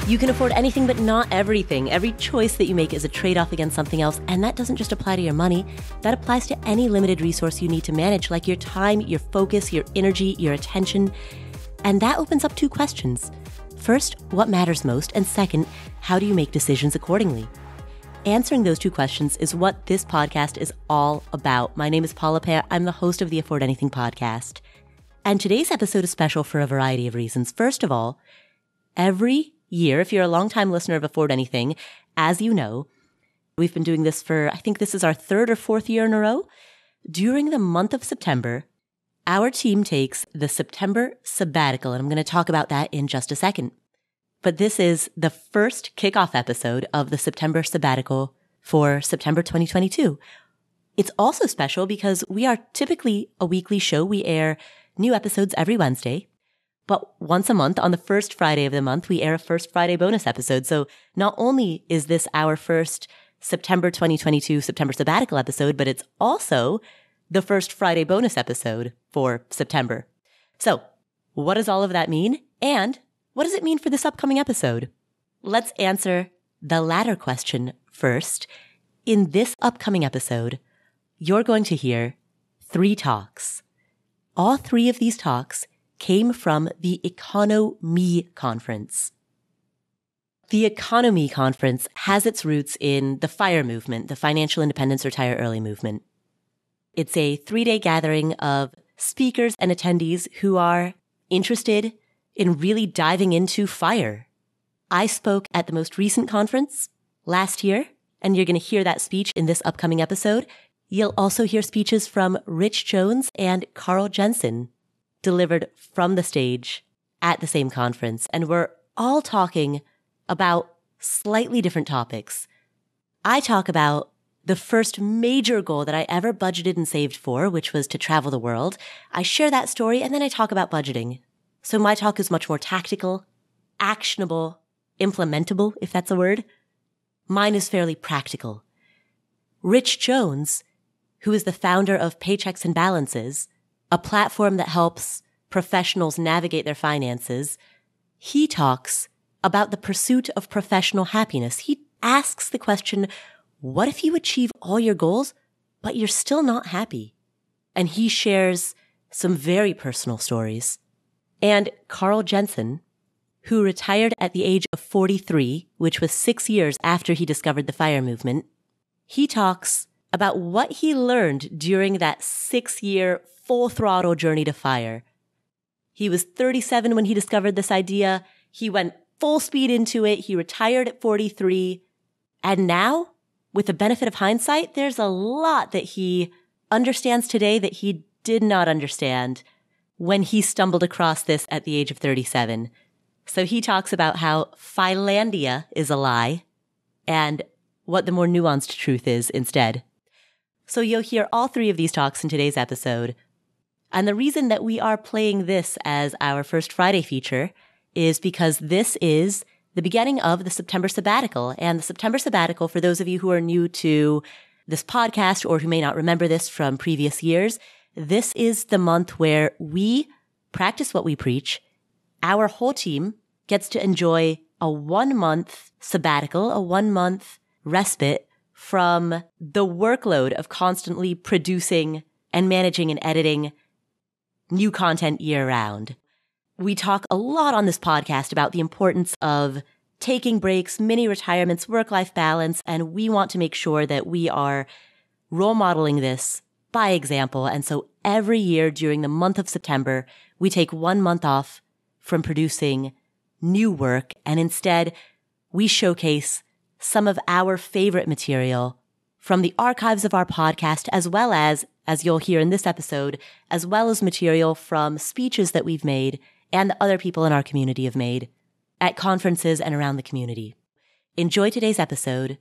You can afford anything, but not everything. Every choice that you make is a trade-off against something else, and that doesn't just apply to your money. That applies to any limited resource you need to manage, like your time, your focus, your energy, your attention. And that opens up two questions. First, what matters most? And second, how do you make decisions accordingly? Answering those two questions is what this podcast is all about. My name is Paula Pear. I'm the host of the Afford Anything podcast. And today's episode is special for a variety of reasons. First of all, every year, if you're a longtime listener of Afford Anything, as you know, we've been doing this for, I think this is our third or fourth year in a row. During the month of September, our team takes the September Sabbatical, and I'm going to talk about that in just a second. But this is the first kickoff episode of the September Sabbatical for September 2022. It's also special because we are typically a weekly show. We air new episodes every Wednesday. But once a month, on the first Friday of the month, we air a First Friday bonus episode. So not only is this our first September 2022 September Sabbatical episode, but it's also the first Friday bonus episode for September. So what does all of that mean? And what does it mean for this upcoming episode? Let's answer the latter question first. In this upcoming episode, you're going to hear 3 talks. All 3 of these talks came from the EconoMe Conference. The EconoMe Conference has its roots in the FIRE movement, the Financial Independence Retire Early movement. It's a 3-day gathering of speakers and attendees who are interested in really diving into FIRE. I spoke at the most recent conference last year, and you're going to hear that speech in this upcoming episode. You'll also hear speeches from Rich Jones and Carl Jensen, delivered from the stage at the same conference. And we're all talking about slightly different topics. I talk about the first major goal that I ever budgeted and saved for, which was to travel the world. I share that story, and then I talk about budgeting. So my talk is much more tactical, actionable, implementable, if that's a word. Mine is fairly practical. Rich Jones, who is the founder of Paychecks and Balances, a platform that helps professionals navigate their finances, he talks about the pursuit of professional happiness. He asks the question, what if you achieve all your goals, but you're still not happy? And he shares some very personal stories. And Carl Jensen, who retired at the age of 43, which was 6 years after he discovered the FIRE movement, he talks about what he learned during that 6-year full throttle journey to FIRE. He was 37 when he discovered this idea. He went full speed into it. He retired at 43. And now, with the benefit of hindsight, there's a lot that he understands today that he did not understand when he stumbled across this at the age of 37. So he talks about how Philandia is a lie and what the more nuanced truth is instead. So you'll hear all 3 of these talks in today's episode. And the reason that we are playing this as our first Friday feature is because this is the beginning of the September Sabbatical. And the September Sabbatical, for those of you who are new to this podcast or who may not remember this from previous years, this is the month where we practice what we preach. Our whole team gets to enjoy a 1-month sabbatical, a 1-month respite from the workload of constantly producing and managing and editing new content year-round. We talk a lot on this podcast about the importance of taking breaks, mini retirements, work-life balance, and we want to make sure that we are role modeling this by example. And so every year during the month of September, we take 1 month off from producing new work, and instead we showcase some of our favorite material from the archives of our podcast, as well as you'll hear in this episode, as well as material from speeches that we've made and that other people in our community have made at conferences and around the community. Enjoy today's episode.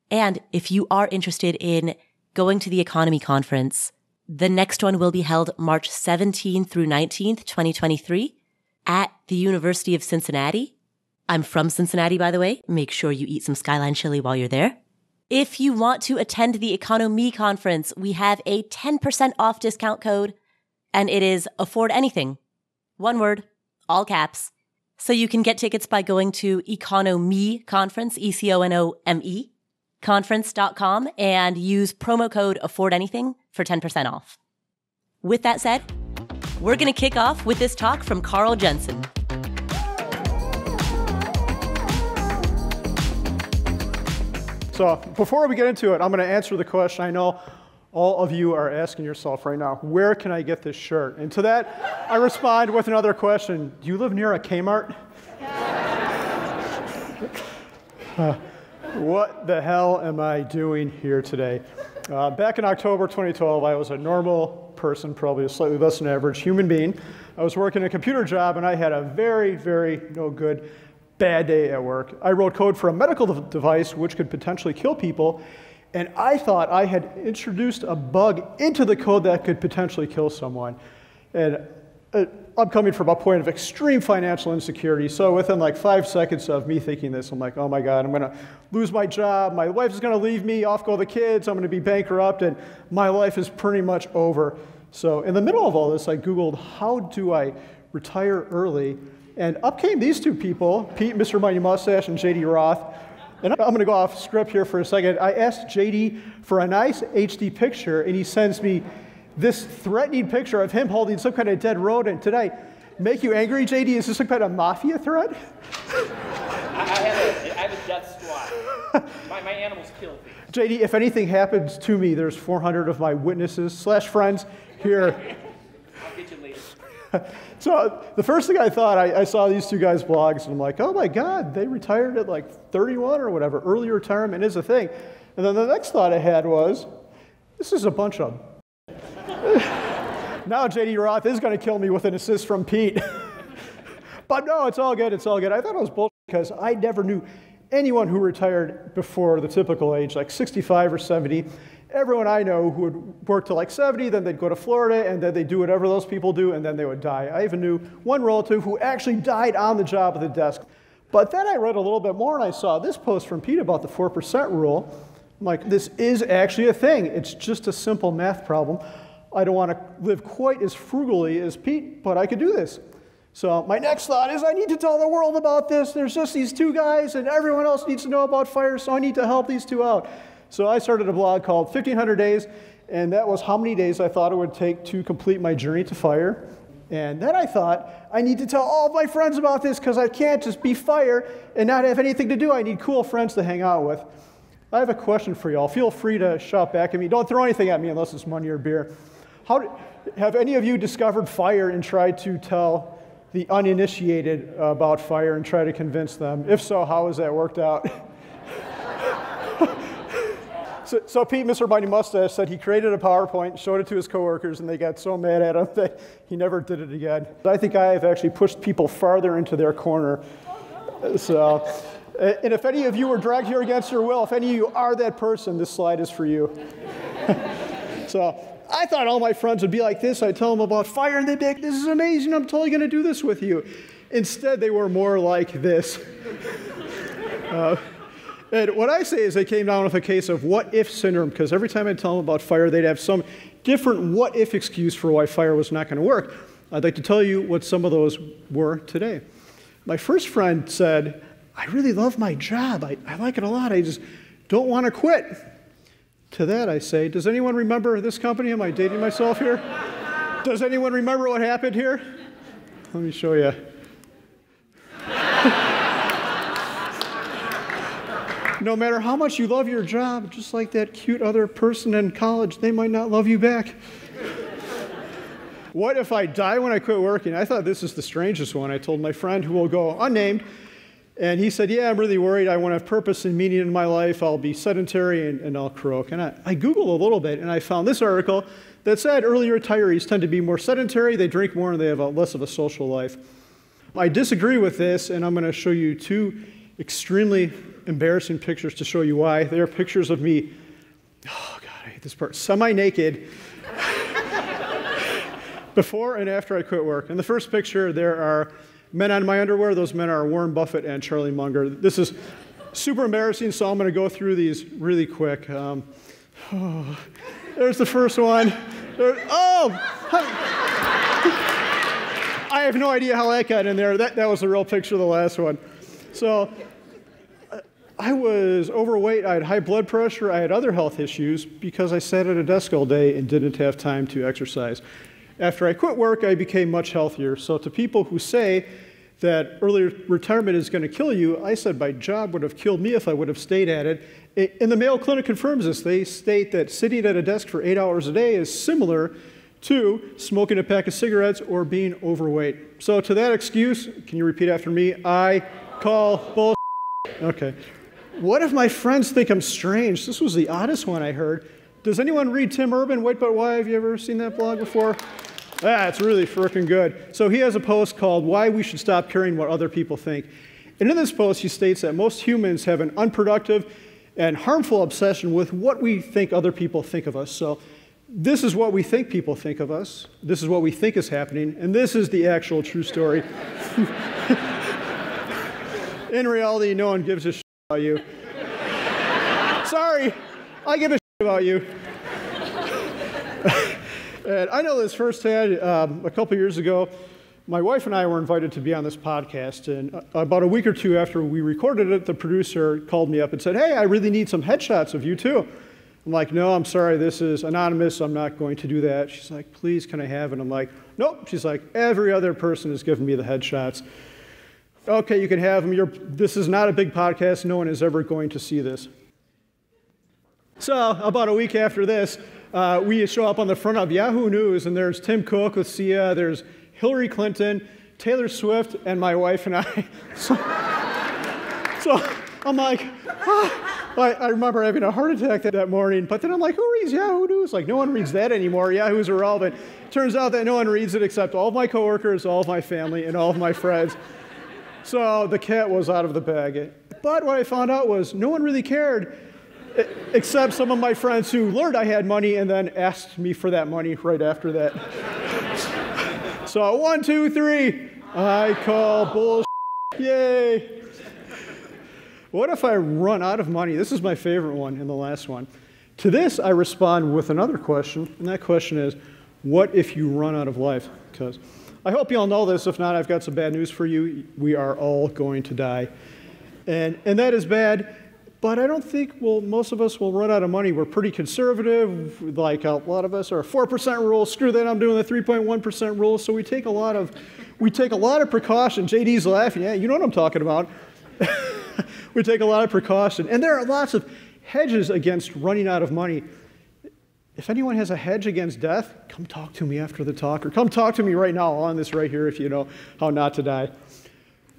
And if you are interested in going to the EconoMe Conference, the next one will be held March 17th through 19th, 2023 at the University of Cincinnati. I'm from Cincinnati, by the way. Make sure you eat some Skyline chili while you're there. If you want to attend the EconoMe Conference, we have a 10% off discount code, and it is Afford Anything. One word, all caps. So you can get tickets by going to EconoMe Conference, ECONOME, conference.com, and use promo code AffordAnything for 10% off. With that said, we're going to kick off with this talk from Carl Jensen. So before we get into it, I'm going to answer the question I know all of you are asking yourself right now. Where can I get this shirt? And to that, I respond with another question. Do you live near a Kmart? What the hell am I doing here today? Back in October 2012, I was a normal person, probably a slightly less than average human being. I was working a computer job, and I had a very, very no good bad day at work. I wrote code for a medical device which could potentially kill people, and I thought I had introduced a bug into the code that could potentially kill someone. And I'm coming from a point of extreme financial insecurity, so within like 5 seconds of me thinking this, I'm like, oh my God, I'm gonna lose my job, my wife is gonna leave me, off go the kids, I'm gonna be bankrupt, and my life is pretty much over. So in the middle of all this, I Googled, how do I retire early? And up came these two people, Pete, Mr. Mighty Mustache, and JD Roth. And I'm going to go off script here for a second. I asked JD for a nice HD picture, and he sends me this threatening picture of him holding some kind of dead rodent. Did I make you angry, JD? Is this some kind of mafia threat? I have a death squad. My animals kill me. JD, if anything happens to me, there's 400 of my witnesses/friends here. I'll get you later. So the first thing I thought, I saw these two guys' blogs, and I'm like, oh my God, they retired at like 31 or whatever. Early retirement is a thing. And then the next thought I had was, this is a bunch of... Now JD Roth is going to kill me with an assist from Pete. But no, it's all good, it's all good. I thought it was bullshit because I never knew anyone who retired before the typical age, like 65 or 70. Everyone I know who would work till like 70, then they'd go to Florida, and then they'd do whatever those people do, and then they would die. I even knew one relative who actually died on the job at the desk. But then I read a little bit more, and I saw this post from Pete about the 4% rule. I'm like, this is actually a thing. It's just a simple math problem. I don't want to live quite as frugally as Pete, but I could do this. So my next thought is I need to tell the world about this. There's just these two guys, and everyone else needs to know about fire, so I need to help these two out. So I started a blog called 1500 Days, and that was how many days I thought it would take to complete my journey to fire. And then I thought, I need to tell all of my friends about this because I can't just be fire and not have anything to do. I need cool friends to hang out with. I have a question for y'all. Feel free to shout back at me. Don't throw anything at me unless it's money or beer. Have any of you discovered fire and tried to tell the uninitiated about fire and try to convince them? If so, how has that worked out? So Pete, Mr. Mighty Mustache, said he created a PowerPoint, showed it to his coworkers, and they got so mad at him that he never did it again. I think I have actually pushed people farther into their corner. So, and if any of you were dragged here against your will, if any of you are that person, this slide is for you. So I thought all my friends would be like this. I'd tell them about fire, and they'd be like, this is amazing. I'm totally going to do this with you. Instead, they were more like this. And what I say is they came down with a case of what-if syndrome, because every time I tell them about fire, they'd have some different what-if excuse for why fire was not going to work. I'd like to tell you what some of those were today. My first friend said, I really love my job. I like it a lot. I just don't want to quit. To that I say, does anyone remember this company? Am I dating myself here? Does anyone remember what happened here? Let me show you. No matter how much you love your job, just like that cute other person in college, they might not love you back. What if I die when I quit working? I thought this is the strangest one. I told my friend, who will go unnamed, and he said, yeah, I'm really worried. I want to have purpose and meaning in my life. I'll be sedentary and I'll croak. And I Googled a little bit, and I found this article that said early retirees tend to be more sedentary, they drink more, and they have less of a social life. I disagree with this, and I'm going to show you two extremely embarrassing pictures to show you why. They are pictures of me, oh God, I hate this part, semi-naked, before and after I quit work. In the first picture, there are men on my underwear. Those men are Warren Buffett and Charlie Munger. This is super embarrassing, so I'm going to go through these really quick. There's the first one. I have no idea how that got in there. That was the real picture of the last one. So I was overweight, I had high blood pressure, I had other health issues because I sat at a desk all day and didn't have time to exercise. After I quit work, I became much healthier. So to people who say that early retirement is going to kill you, I said my job would have killed me if I would have stayed at it. And the Mayo Clinic confirms this. They state that sitting at a desk for 8 hours a day is similar to smoking a pack of cigarettes or being overweight. So to that excuse, can you repeat after me? I call bullshit. Okay. What if my friends think I'm strange? This was the oddest one I heard. Does anyone read Tim Urban, Wait But Why? Have you ever seen that blog before? It's really frickin' good. So he has a post called Why We Should Stop Caring What Other People Think. And in this post, he states that most humans have an unproductive and harmful obsession with what we think other people think of us. So this is what we think people think of us. This is what we think is happening. And this is the actual true story. In reality, no one gives a shit about you. Sorry, I give a shit about you. And I know this firsthand. A couple years ago, my wife and I were invited to be on this podcast, and about a week or two after we recorded it, the producer called me up and said, hey, I really need some headshots of you too. I'm like, no, I'm sorry, this is anonymous, I'm not going to do that. She's like, please, can I have it? I'm like, nope. She's like, every other person has given me the headshots. Okay, you can have them. This is not a big podcast, no one is ever going to see this. So about a week after this, we show up on the front of Yahoo News, and there's Tim Cook with Sia, there's Hillary Clinton, Taylor Swift, and my wife and I. So I'm like, I remember having a heart attack that morning, but then I'm like, who reads Yahoo News? Like, no one reads that anymore. Yahoo's irrelevant. Turns out that no one reads it except all of my coworkers, all of my family, and all of my friends. So the cat was out of the bag. But what I found out was no one really cared, except some of my friends who learned I had money and then asked me for that money right after that. So 1, 2, 3, I call bullshit. Yay. What if I run out of money? This is my favorite one and the last one. To this, I respond with another question, and that question is, what if you run out of life? Because I hope you all know this. If not, I've got some bad news for you. We are all going to die. And that is bad. But I don't think most of us will run out of money. We're pretty conservative. Like a lot of us are a 4% rule. Screw that, I'm doing the 3.1% rule. So we take a lot of precaution. JD's laughing. Yeah, you know what I'm talking about. We take a lot of precaution. And there are lots of hedges against running out of money. If anyone has a hedge against death, come talk to me after the talk, or come talk to me right now on this right here if you know how not to die.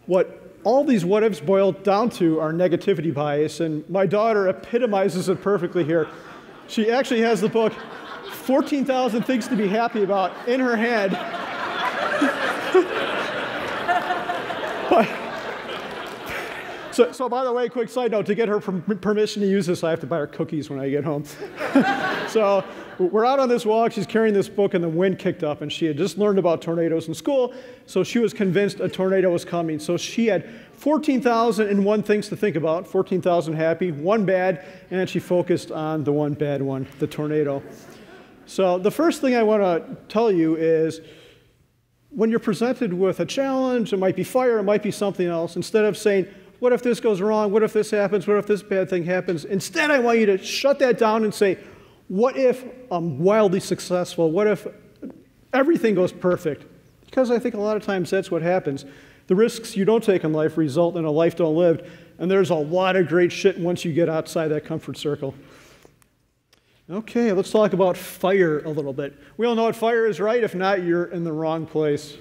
What all these what-ifs boil down to are negativity bias, and my daughter epitomizes it perfectly here. She actually has the book 14,000 Things to Be Happy About in her hand. So by the way, quick side note, to get her permission to use this, I have to buy her cookies when I get home. So we're out on this walk, she's carrying this book, and the wind kicked up, and she had just learned about tornadoes in school, so she was convinced a tornado was coming. So she had 14,001 things to think about, 14,000 happy, 1 bad, and she focused on the 1 bad one, the tornado. So the first thing I want to tell you is, when you're presented with a challenge, it might be fire, it might be something else, instead of saying, what if this goes wrong? What if this happens? What if this bad thing happens? Instead, I want you to shut that down and say, what if I'm wildly successful? What if everything goes perfect? Because I think a lot of times that's what happens. The risks you don't take in life result in a life don't live, and there's a lot of great shit once you get outside that comfort circle. Okay, let's talk about fire a little bit. We all know what fire is, right? If not, you're in the wrong place.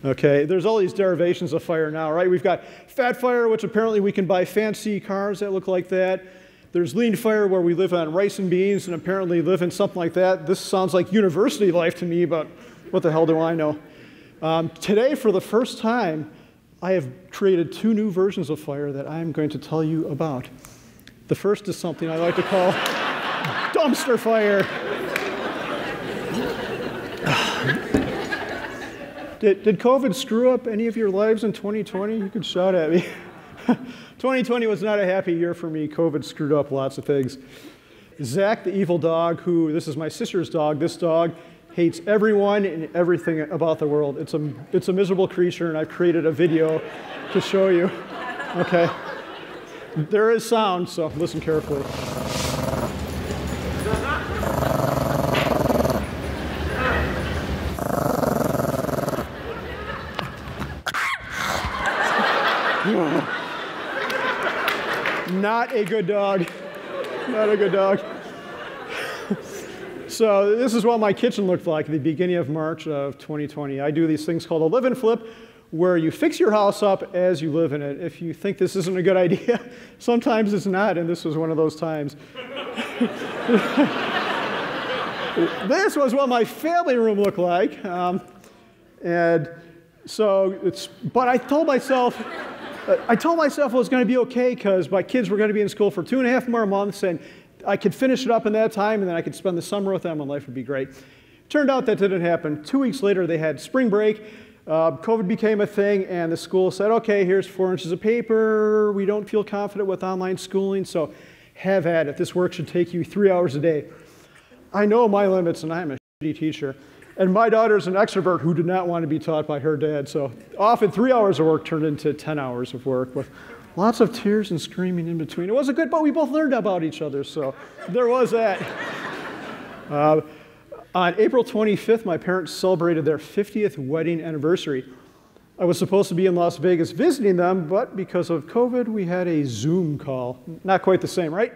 Okay, there's all these derivations of fire now, right? We've got fat fire, which apparently we can buy fancy cars that look like that. There's lean fire, where we live on rice and beans and apparently live in something like that. This sounds like university life to me, but what the hell do I know? Today, for the first time, I have created 2 new versions of fire that I'm going to tell you about. The first is something I like to call dumpster fire. Did COVID screw up any of your lives in 2020? You could shout at me. 2020 was not a happy year for me. COVID screwed up lots of things. Zach, the evil dog, this is my sister's dog, this dog, hates everyone and everything about the world. It's a miserable creature, and I've created a video to show you. Okay. There is sound, so listen carefully. Not a good dog. Not a good dog. So this is what my kitchen looked like at the beginning of March of 2020. I do these things called a live and flip, where you fix your house up as you live in it. If you think this isn't a good idea, sometimes it's not, and this was one of those times. This was what my family room looked like. And so but I told myself it was going to be okay because my kids were going to be in school for 2.5 more months, and I could finish it up in that time, and then I could spend the summer with them, and life would be great. Turned out that didn't happen. 2 weeks later, they had spring break. COVID became a thing, and the school said, okay, here's 4 inches of paper. We don't feel confident with online schooling, so have at it. This work should take you 3 hours a day. I know my limits, and I'm a shitty teacher. And my daughter's an extrovert who did not want to be taught by her dad, so often 3 hours of work turned into 10 hours of work with lots of tears and screaming in between. It wasn't good, but we both learned about each other, so there was that. On April 25th, my parents celebrated their 50th wedding anniversary. I was supposed to be in Las Vegas visiting them, but because of COVID, we had a Zoom call. Not quite the same, right?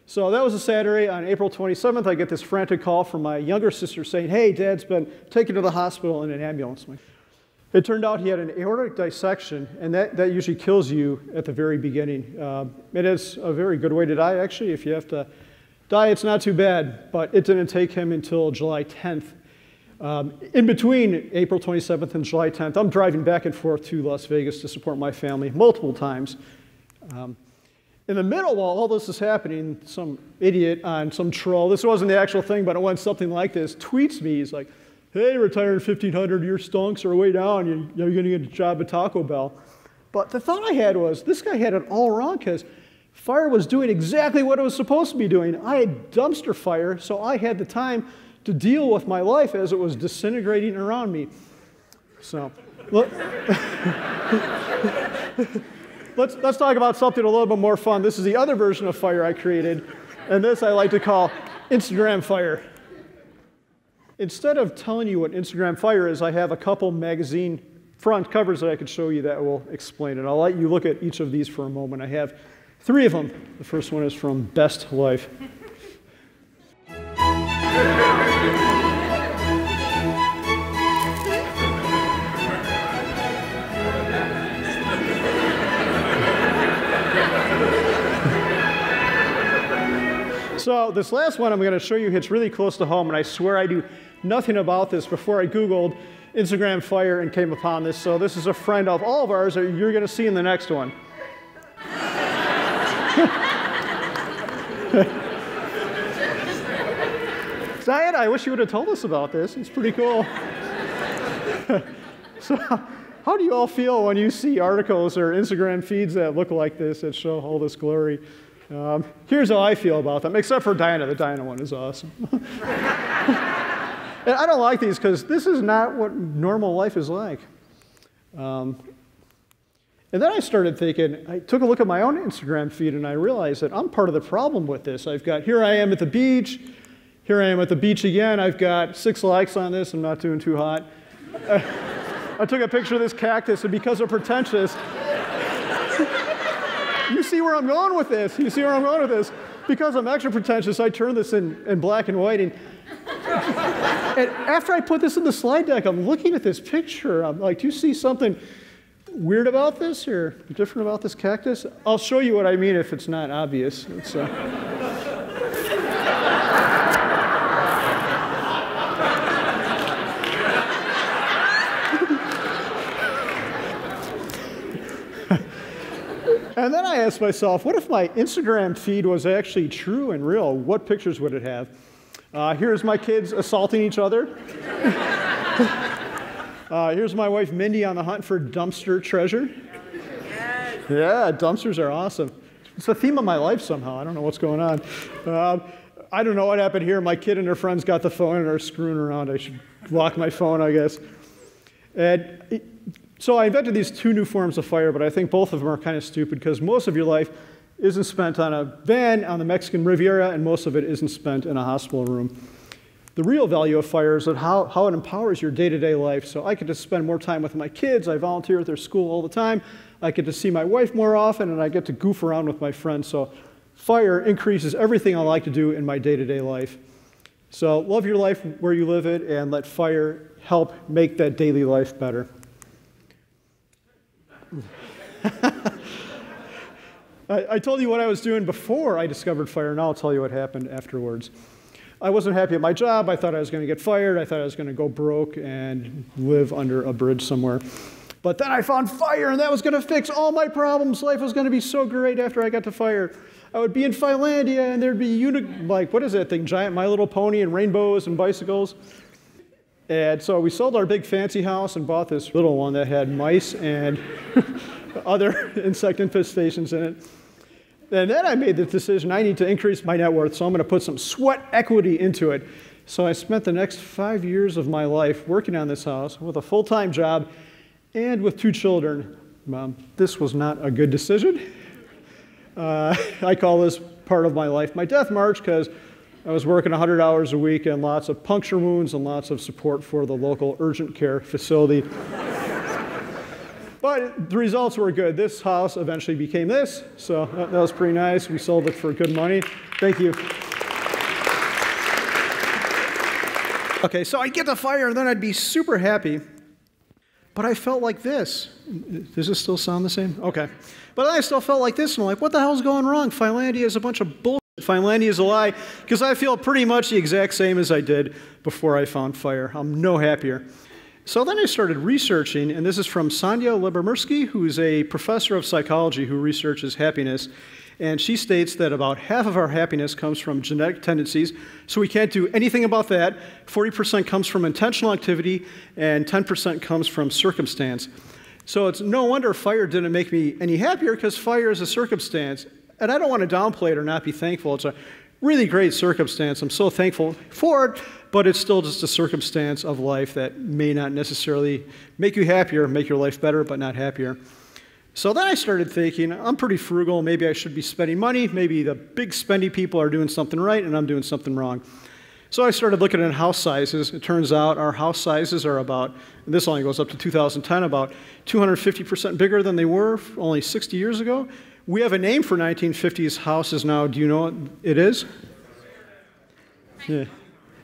So that was a Saturday. On April 27th, I get this frantic call from my younger sister saying, hey, Dad's been taken to the hospital in an ambulance. It turned out he had an aortic dissection, and that usually kills you at the very beginning. It is a very good way to die, actually. If you have to die, it's not too bad, but it didn't take him until July 10th. In between April 27th and July 10th, I'm driving back and forth to Las Vegas to support my family multiple times. In the middle, while all this is happening, some idiot on some troll, this wasn't the actual thing, but it went something like this, tweets me. He's like, hey, retired 1,500, your stonks are way down. You're going to get a job at Taco Bell. But the thought I had was, this guy had it all wrong because fire was doing exactly what it was supposed to be doing. I had dumpster fire, so I had the time to deal with my life as it was disintegrating around me. So, let's talk about something a little bit more fun. This is the other version of fire I created, and this I like to call Instagram fire. Instead of telling you what Instagram fire is, I have a couple magazine front covers that I could show you that will explain it. I'll let you look at each of these for a moment. I have 3 of them. The first one is from Best Life. So this last one I'm going to show you hits really close to home, and I swear I do nothing about this before I Googled Instagram fire and came upon this. So this is a friend of all of ours that you're going to see in the next one. Diana, I wish you would have told us about this. It's pretty cool. So how do you all feel when you see articles or Instagram feeds that look like this, that show all this glory? Here's how I feel about them, except for Diana. The Diana one is awesome. And I don't like these because this is not what normal life is like. And then I started thinking, I took a look at my own Instagram feed and I realized that I'm part of the problem with this. I've got, here I am at the beach, here I am at the beach again. I've got 6 likes on this, I'm not doing too hot. I took a picture of this cactus, and because of pretentious, you see where I'm going with this. You see where I'm going with this. Because I'm extra pretentious, I turned this in black and white. And after I put this in the slide deck, I'm looking at this picture. I'm like, do you see something weird about this or different about this cactus? I'll show you what I mean if it's not obvious. It's, And then I asked myself, what if my Instagram feed was actually true and real? What pictures would it have? Here's my kids assaulting each other. Here's my wife, Mindy, on the hunt for dumpster treasure. Yes. Yeah, dumpsters are awesome. It's the theme of my life somehow. I don't know what's going on. I don't know what happened here. My kid and her friends got the phone and are screwing around. I should lock my phone, I guess. And so I invented these two new forms of fire, but I think both of them are kind of stupid because most of your life isn't spent on a van on the Mexican Riviera, and most of it isn't spent in a hospital room. The real value of fire is how it empowers your day-to-day life. So I get to spend more time with my kids. I volunteer at their school all the time. I get to see my wife more often, and I get to goof around with my friends. So fire increases everything I like to do in my day-to-day life. So love your life where you live it, and let fire help make that daily life better. I told you what I was doing before I discovered fire, and I'll tell you what happened afterwards. I wasn't happy at my job. I thought I was going to get fired. I thought I was going to go broke and live under a bridge somewhere. But then I found fire, and that was going to fix all my problems. Life was going to be so great after I got to fire. I would be in Finlandia, and there'd be, what is that thing, giant My Little Pony and rainbows and bicycles. And so we sold our big fancy house and bought this little one that had mice and other insect infestations in it. And then I made the decision, I need to increase my net worth, so I'm going to put some sweat equity into it. So I spent the next 5 years of my life working on this house with a full-time job and with 2 children. This was not a good decision. I call this part of my life my death march because I was working 100 hours a week and lots of puncture wounds and lots of support for the local urgent care facility. But the results were good. This house eventually became this, so that was pretty nice. We sold it for good money. Thank you. Okay, so I'd get the fire, and then I'd be super happy. But I felt like this. Does this still sound the same? Okay. But I still felt like this, and I'm like, what the hell's going wrong? Finlandia is a bunch of bullshit. Finlandia is a lie, because I feel pretty much the exact same as I did before I found fire. I'm no happier. So then I started researching, and this is from Sonja Lyubomirsky, who's a professor of psychology who researches happiness. And she states that about half of our happiness comes from genetic tendencies, so we can't do anything about that. 40% comes from intentional activity, and 10% comes from circumstance. So it's no wonder fire didn't make me any happier, because fire is a circumstance. And I don't want to downplay it or not be thankful. It's a really great circumstance. I'm so thankful for it, but it's still just a circumstance of life that may not necessarily make you happier, make your life better, but not happier. So then I started thinking, I'm pretty frugal, maybe I should be spending money, maybe the big spendy people are doing something right and I'm doing something wrong. So I started looking at house sizes. It turns out our house sizes are about, and this only goes up to 2010, about 250% bigger than they were only 60 years ago. We have a name for 1950s houses now. Do you know what it is?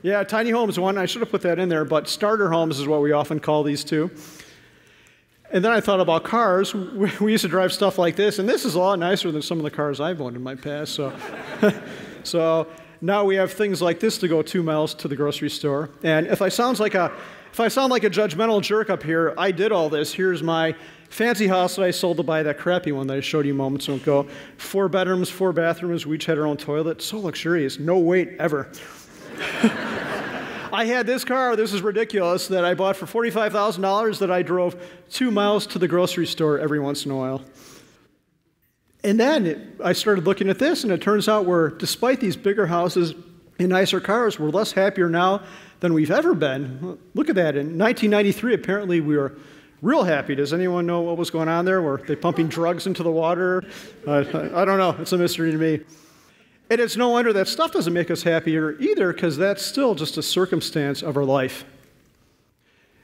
Yeah, tiny homes one. I should have put that in there, but starter homes is what we often call these two. And then I thought about cars. We used to drive stuff like this, and this is a lot nicer than some of the cars I've owned in my past. So now we have things like this to go 2 miles to the grocery store. And if I sound like a judgmental jerk up here, I did all this. Here's my fancy house that I sold to buy that crappy one that I showed you moments ago. 4 bedrooms, 4 bathrooms. We each had our own toilet. So luxurious. No wait ever. I had this car, this is ridiculous, that I bought for $45,000 that I drove 2 miles to the grocery store every once in a while. And then I started looking at this, and it turns out despite these bigger houses and nicer cars, we're less happier now than we've ever been. Look at that. In 1993, apparently we were real happy. Does anyone know what was going on there? Were they pumping drugs into the water? I don't know. It's a mystery to me. And it's no wonder that stuff doesn't make us happier either, because that's still just a circumstance of our life.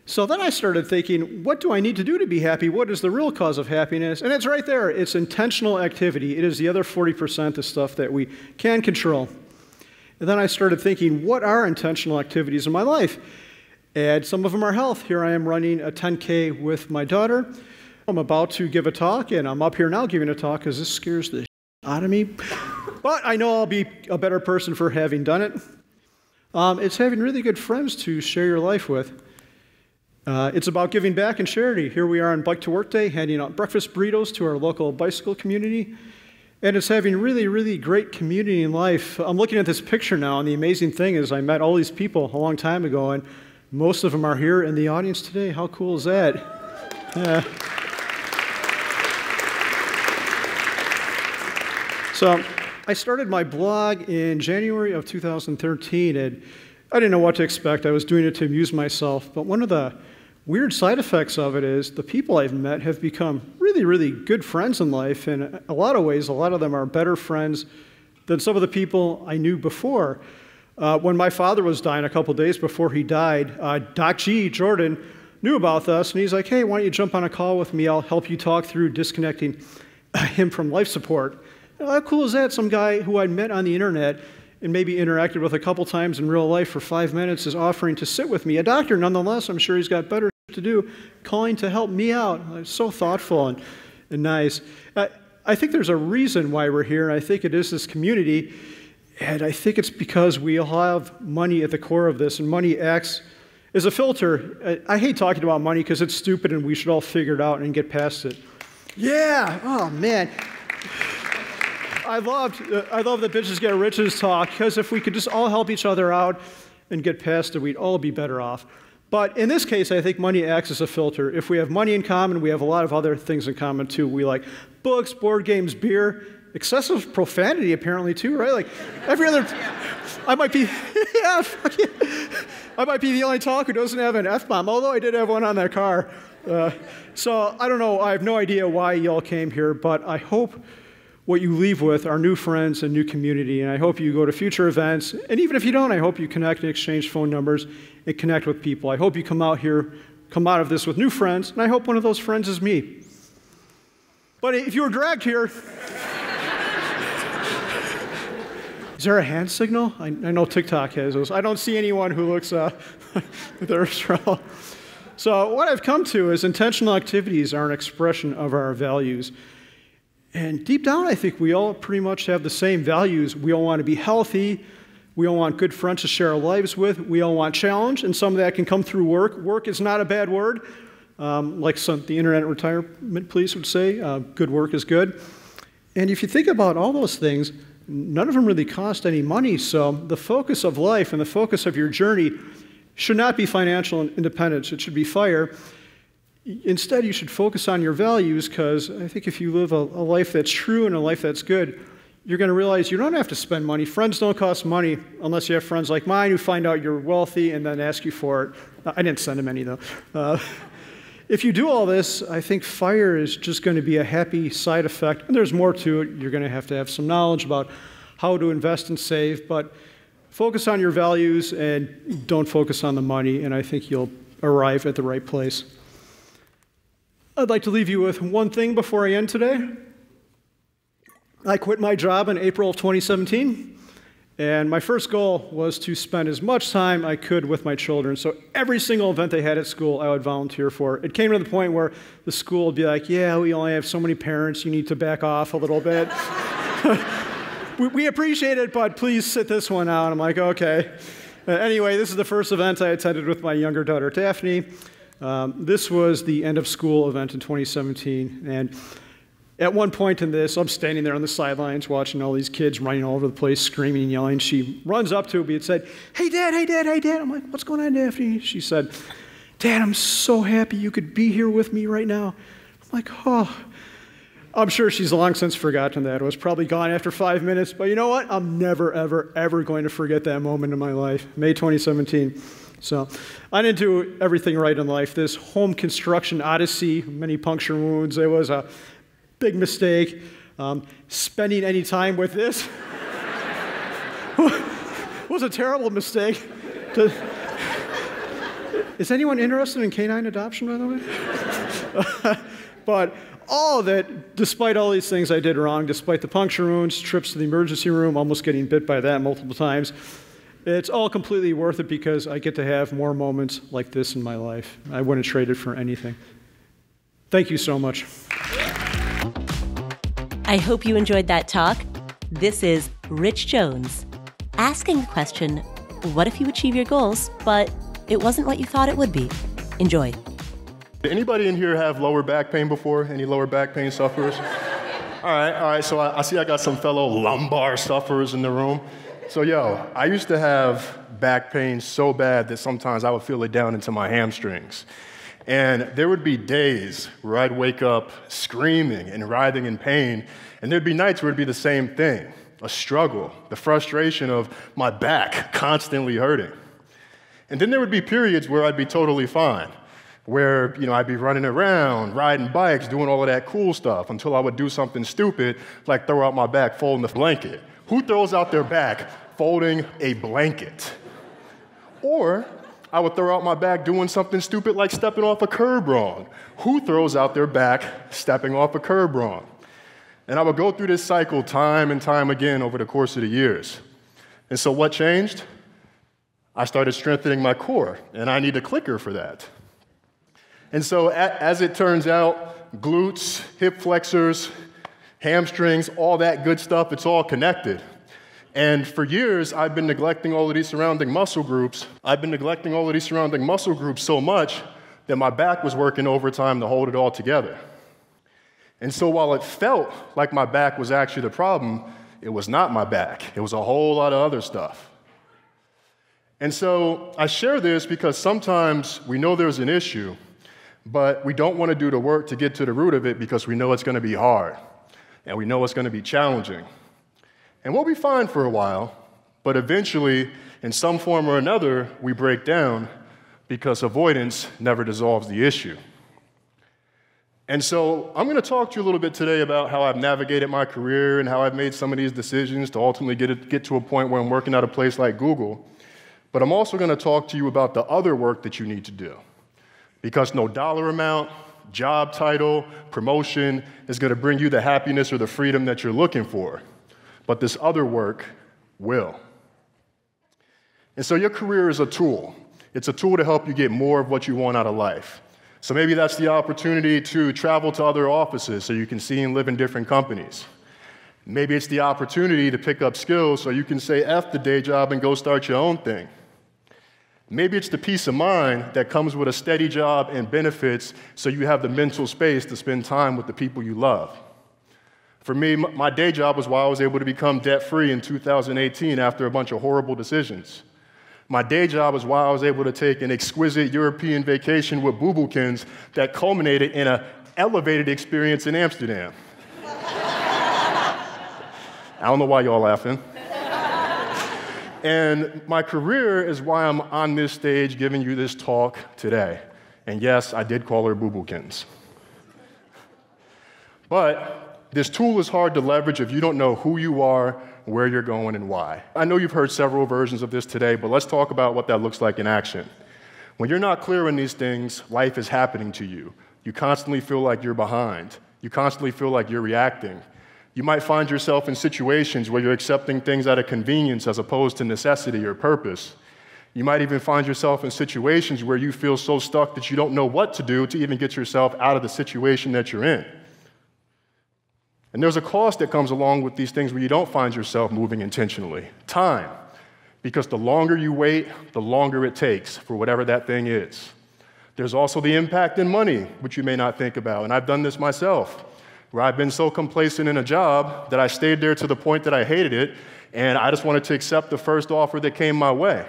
So then I started thinking, what do I need to do to be happy? What is the real cause of happiness? And it's right there. It's intentional activity. It is the other 40% of stuff that we can control. And then I started thinking, what are intentional activities in my life? And some of them are health. Here I am running a 10K with my daughter. I'm about to give a talk, and I'm up here now giving a talk because this scares the out of me. But I know I'll be a better person for having done it. It's having really good friends to share your life with. It's about giving back and charity. Here we are on Bike to Work Day, handing out breakfast burritos to our local bicycle community. And it's having really, really great community in life. I'm looking at this picture now, and the amazing thing is I met all these people a long time ago, and most of them are here in the audience today. How cool is that? So I started my blog in January of 2013, and I didn't know what to expect. I was doing it to amuse myself, but one of the weird side effects of it is the people I've met have become really, really good friends in life. In a lot of ways, a lot of them are better friends than some of the people I knew before. When my father was dying a couple days before he died, Doc G, Jordan, knew about this, and he's like, hey, why don't you jump on a call with me? I'll help you talk through disconnecting him from life support. How cool is that? Some guy who I met on the internet and maybe interacted with a couple times in real life for 5 minutes is offering to sit with me. A doctor, nonetheless, I'm sure he's got better to do, calling to help me out. It's so thoughtful and nice. I think there's a reason why we're here, and I think it is this community, and I think it's because we all have money at the core of this, and money acts as a filter. I hate talking about money because it's stupid and we should all figure it out and get past it. Yeah, oh man. I love the bitches get riches talk, because if we could just all help each other out and get past it, we'd all be better off. But in this case, I think money acts as a filter. If we have money in common, we have a lot of other things in common too. We like books, board games, beer, excessive profanity apparently too, right? Like every other, I might be, yeah, I might be the only talk who doesn't have an F-bomb, although I did have one on that car. So I don't know, I have no idea why y'all came here, but I hope what you leave with are new friends and new community, and I hope you go to future events, and even if you don't, I hope you connect and exchange phone numbers and connect with people. I hope you come out of this with new friends, and I hope one of those friends is me. But if you were dragged here, is there a hand signal? I know TikTok has those. I don't see anyone who looks their straw. So what I've come to is intentional activities are an expression of our values. And deep down, I think we all pretty much have the same values. We all want to be healthy. We all want good friends to share our lives with. We all want challenge, and some of that can come through work. Work is not a bad word. Like the internet retirement police would say, good work is good. And if you think about all those things, none of them really cost any money. So the focus of life and the focus of your journey should not be financial independence. It should be FIRE. Instead, you should focus on your values, because I think if you live a life that's true and a life that's good, you're going to realize you don't have to spend money. Friends don't cost money unless you have friends like mine who find out you're wealthy and then ask you for it. I didn't send them any, though. If you do all this, I think FIRE is just going to be a happy side effect. And there's more to it. You're going to have some knowledge about how to invest and save. But focus on your values and don't focus on the money, and I think you'll arrive at the right place. I'd like to leave you with one thing before I end today. I quit my job in April of 2017, and my first goal was to spend as much time I could with my children. So every single event they had at school, I would volunteer for. It came to the point where the school would be like, yeah, we only have so many parents, you need to back off a little bit. We appreciate it, but please sit this one out. I'm like, okay. Anyway, this is the first event I attended with my younger daughter, Daphne. This was the end of school event in 2017, and at one point in this, I'm standing there on the sidelines watching all these kids running all over the place, screaming and yelling. She runs up to me and said, hey, Dad, hey, Dad, hey, Dad. I'm like, what's going on, Daphne? She said, Dad, I'm so happy you could be here with me right now. I'm like, oh. I'm sure she's long since forgotten that. It was probably gone after 5 minutes, but you know what? I'm never, ever, ever going to forget that moment in my life, May 2017. So I didn't do everything right in life. This home construction odyssey, many puncture wounds, it was a big mistake. Spending any time with this was a terrible mistake. Is anyone interested in canine adoption, by the way? But all of it, despite all these things I did wrong, despite the puncture wounds, trips to the emergency room, almost getting bit by that multiple times, it's all completely worth it because I get to have more moments like this in my life. I wouldn't trade it for anything. Thank you so much. I hope you enjoyed that talk. This is Rich Jones, asking the question, what if you achieve your goals, but it wasn't what you thought it would be? Enjoy. Did anybody in here have lower back pain before? Any lower back pain sufferers? All right, so I see I got some fellow lumbar sufferers in the room. So I used to have back pain so bad that sometimes I would feel it down into my hamstrings. And there would be days where I'd wake up screaming and writhing in pain, and there'd be nights where it'd be the same thing. a struggle, the frustration of my back constantly hurting. And then there would be periods where I'd be totally fine, where I'd be running around, riding bikes, doing all of that cool stuff until I would do something stupid like throw out my back folding the blanket. Who throws out their back folding a blanket? Or I would throw out my back doing something stupid like stepping off a curb wrong. Who throws out their back stepping off a curb wrong? And I would go through this cycle time and time again over the course of the years. And so what changed? I started strengthening my core, and I need a clicker for that. And so as it turns out, glutes, hip flexors, hamstrings, all that good stuff, it's all connected. And for years, I've been neglecting all of these surrounding muscle groups. So much that my back was working overtime to hold it all together. And so while it felt like my back was actually the problem, it was not my back. It was a whole lot of other stuff. And so I share this because sometimes we know there's an issue, but we don't want to do the work to get to the root of it because we know it's going to be hard, and we know it's going to be challenging. And we'll be fine for a while, but eventually, in some form or another, we break down because avoidance never dissolves the issue. And so I'm going to talk to you a little bit today about how I've navigated my career and how I've made some of these decisions to ultimately get to a point where I'm working at a place like Google. But I'm also going to talk to you about the other work that you need to do. Because no dollar amount, job title, promotion is going to bring you the happiness or the freedom that you're looking for. But this other work will. And so your career is a tool. It's a tool to help you get more of what you want out of life. So maybe that's the opportunity to travel to other offices so you can see and live in different companies. Maybe it's the opportunity to pick up skills so you can say F the day job and go start your own thing. Maybe it's the peace of mind that comes with a steady job and benefits so you have the mental space to spend time with the people you love. For me, my day job was why I was able to become debt-free in 2018 after a bunch of horrible decisions. My day job is why I was able to take an exquisite European vacation with Boobokins that culminated in an elevated experience in Amsterdam. I don't know why y'all laughing. And my career is why I'm on this stage giving you this talk today. And yes, I did call her Boobokins. But this tool is hard to leverage if you don't know who you are, where you're going, and why. I know you've heard several versions of this today, but let's talk about what that looks like in action. When you're not clear on these things, life is happening to you. You constantly feel like you're behind. You constantly feel like you're reacting. You might find yourself in situations where you're accepting things out of convenience as opposed to necessity or purpose. You might even find yourself in situations where you feel so stuck that you don't know what to do to even get yourself out of the situation that you're in. And there's a cost that comes along with these things where you don't find yourself moving intentionally. Time. Because the longer you wait, the longer it takes for whatever that thing is. There's also the impact in money, which you may not think about. And I've done this myself, where I've been so complacent in a job that I stayed there to the point that I hated it, and I just wanted to accept the first offer that came my way.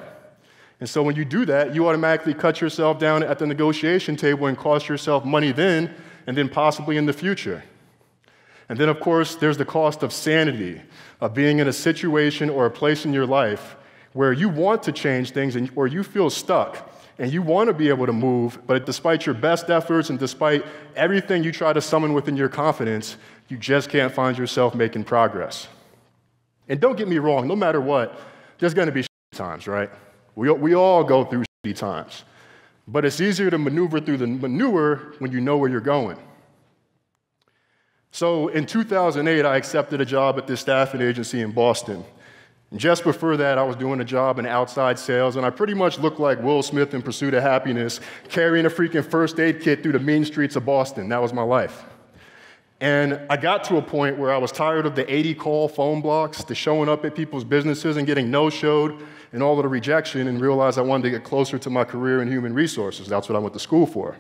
And so when you do that, you automatically cut yourself down at the negotiation table and cost yourself money then, and then possibly in the future. And then, of course, there's the cost of sanity, of being in a situation or a place in your life where you want to change things or you feel stuck and you want to be able to move, but despite your best efforts and despite everything you try to summon within your confidence, you just can't find yourself making progress. And don't get me wrong, no matter what, there's going to be shitty times, right? We all go through shitty times. But it's easier to maneuver through the manure when you know where you're going. So in 2008, I accepted a job at this staffing agency in Boston. And just before that, I was doing a job in outside sales, and I pretty much looked like Will Smith in Pursuit of Happiness, carrying a freaking first aid kit through the mean streets of Boston. That was my life. And I got to a point where I was tired of the 80-call phone blocks, the showing up at people's businesses and getting no-showed, and all of the rejection, and realized I wanted to get closer to my career in human resources. That's what I went to school for.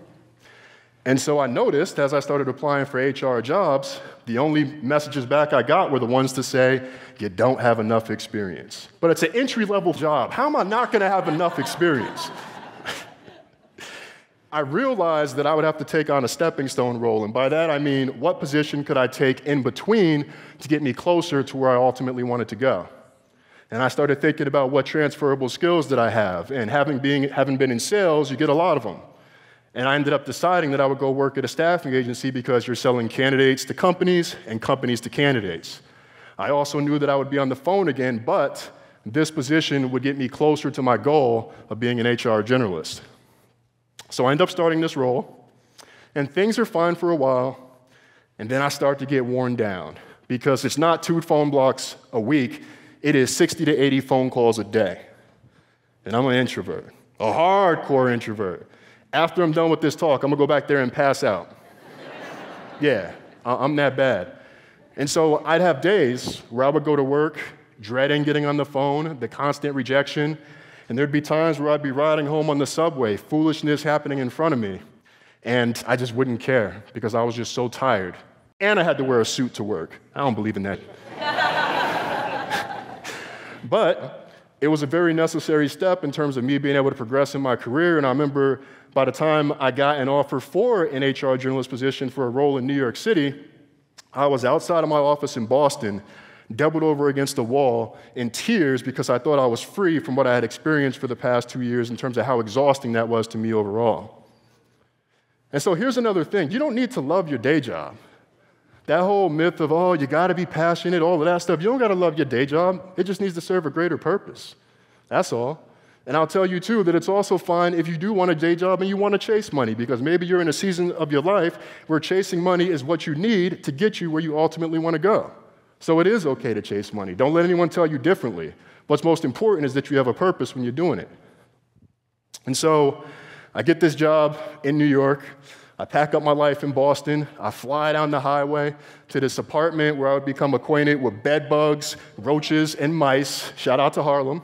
And so I noticed, as I started applying for HR jobs, the only messages back I got were the ones to say, you don't have enough experience. But it's an entry-level job. How am I not going to have enough experience? I realized that I would have to take on a stepping stone role. And by that, I mean, what position could I take in between to get me closer to where I ultimately wanted to go? And I started thinking about what transferable skills did I have. And having been in sales, you get a lot of them. And I ended up deciding that I would go work at a staffing agency because you're selling candidates to companies and companies to candidates. I also knew that I would be on the phone again, but this position would get me closer to my goal of being an HR generalist. So I end up starting this role, and things are fine for a while, and then I start to get worn down because it's not 2 phone blocks a week, it is 60 to 80 phone calls a day. And I'm an introvert, a hardcore introvert. After I'm done with this talk, I'm gonna go back there and pass out. Yeah, I'm that bad. And so I'd have days where I would go to work dreading getting on the phone, the constant rejection, and there'd be times where I'd be riding home on the subway, foolishness happening in front of me, and I just wouldn't care because I was just so tired. And I had to wear a suit to work. I don't believe in that. But it was a very necessary step in terms of me being able to progress in my career, and I remember by the time I got an offer for an HR journalist position for a role in New York City, I was outside of my office in Boston, doubled over against the wall in tears because I thought I was free from what I had experienced for the past 2 years in terms of how exhausting that was to me overall. And so here's another thing. You don't need to love your day job. That whole myth of, oh, you got to be passionate, all of that stuff, you don't got to love your day job. It just needs to serve a greater purpose. That's all. And I'll tell you, too, that it's also fine if you do want a day job and you want to chase money, because maybe you're in a season of your life where chasing money is what you need to get you where you ultimately want to go. So it is okay to chase money. Don't let anyone tell you differently. What's most important is that you have a purpose when you're doing it. And so I get this job in New York. I pack up my life in Boston. I fly down the highway to this apartment where I would become acquainted with bed bugs, roaches, and mice. Shout out to Harlem.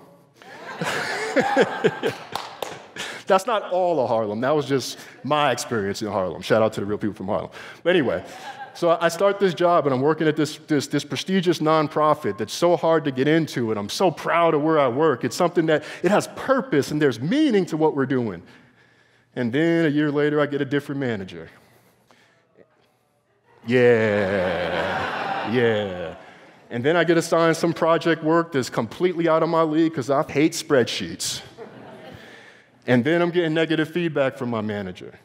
That's not all of Harlem. That was just my experience in Harlem. Shout out to the real people from Harlem. But anyway, so I start this job, and I'm working at this prestigious nonprofit that's so hard to get into, and I'm so proud of where I work. It's something that it has purpose, and there's meaning to what we're doing. And then a year later, I get a different manager. Yeah. And then I get assigned some project work that's completely out of my league because I hate spreadsheets. And then I'm getting negative feedback from my manager.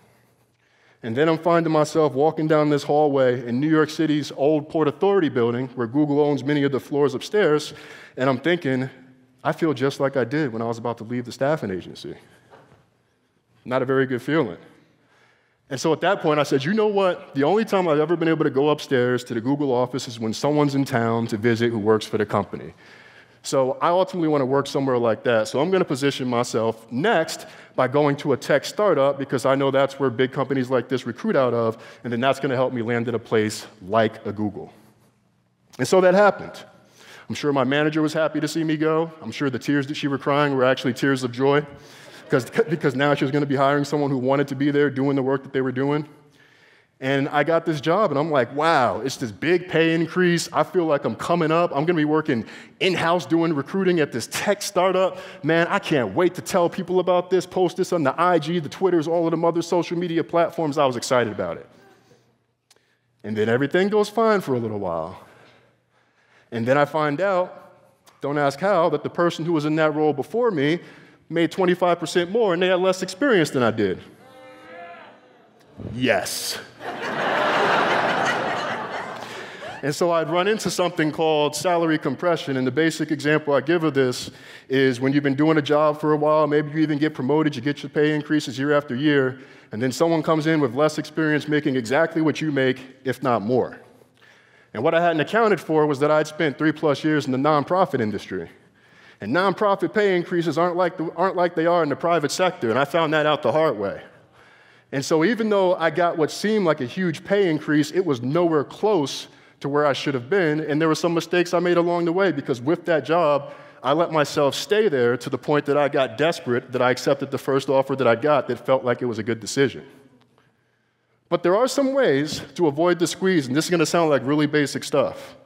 And then I'm finding myself walking down this hallway in New York City's old Port Authority building, where Google owns many of the floors upstairs, and I'm thinking, I feel just like I did when I was about to leave the staffing agency. Not a very good feeling. And so at that point, I said, you know what? The only time I've ever been able to go upstairs to the Google office is when someone's in town to visit who works for the company. So I ultimately want to work somewhere like that. So I'm going to position myself next by going to a tech startup because I know that's where big companies like this recruit out of, and then that's going to help me land at a place like a Google. And so that happened. I'm sure my manager was happy to see me go. I'm sure the tears that she was crying were actually tears of joy because now she was going to be hiring someone who wanted to be there doing the work that they were doing. And I got this job, and I'm like, wow, it's this big pay increase. I feel like I'm coming up. I'm going to be working in-house doing recruiting at this tech startup. Man, I can't wait to tell people about this, post this on the IG, the Twitters, all of them other social media platforms. I was excited about it. And then everything goes fine for a little while. And then I find out, don't ask how, that the person who was in that role before me made 25% more, and they had less experience than I did. Yes. And so I'd run into something called salary compression, and the basic example I give of this is when you've been doing a job for a while, maybe you even get promoted, you get your pay increases year after year, and then someone comes in with less experience making exactly what you make, if not more. And what I hadn't accounted for was that I'd spent 3+ years in the nonprofit industry. And nonprofit pay increases aren't like they are in the private sector, and I found that out the hard way. And so even though I got what seemed like a huge pay increase, it was nowhere close to where I should have been, and there were some mistakes I made along the way because with that job, I let myself stay there to the point that I got desperate, that I accepted the first offer that I got that felt like it was a good decision. But there are some ways to avoid the squeeze, and this is going to sound like really basic stuff.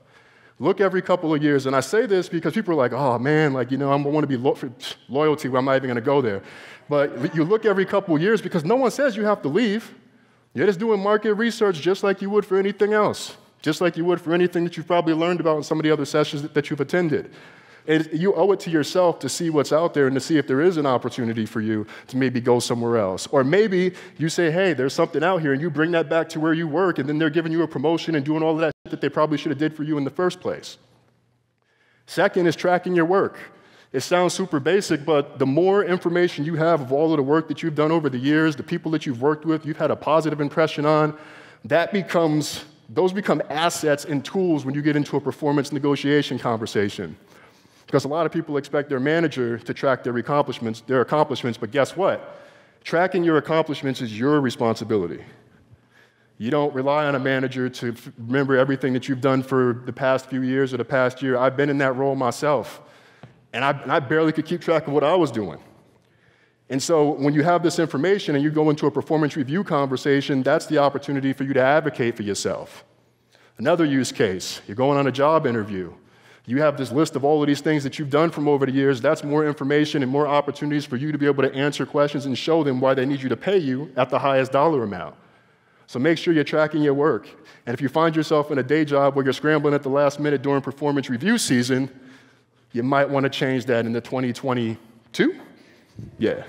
Look every couple of years, and I say this because people are like, oh man, like, I want to be loyalty, well, I'm not even going to go there. But you look every couple of years because no one says you have to leave. You're just doing market research just like you would for anything else, just like you would for anything that you've probably learned about in some of the other sessions that you've attended. You owe it to yourself to see what's out there and to see if there is an opportunity for you to maybe go somewhere else. Or maybe you say, hey, there's something out here, and you bring that back to where you work, and then they're giving you a promotion and doing all of that they probably should have did for you in the first place. Second is tracking your work. It sounds super basic, but the more information you have of all of the work that you've done over the years, the people that you've worked with, you've had a positive impression on, those become assets and tools when you get into a performance negotiation conversation. Because a lot of people expect their manager to track their accomplishments, but guess what? Tracking your accomplishments is your responsibility. You don't rely on a manager to remember everything that you've done for the past few years or the past year. I've been in that role myself, and I barely could keep track of what I was doing. And so when you have this information and you go into a performance review conversation, that's the opportunity for you to advocate for yourself. Another use case, you're going on a job interview. You have this list of all of these things that you've done from over the years. That's more information and more opportunities for you to be able to answer questions and show them why they need you to pay you at the highest dollar amount. So make sure you're tracking your work. And if you find yourself in a day job where you're scrambling at the last minute during performance review season, you might want to change that into 2022. Yeah.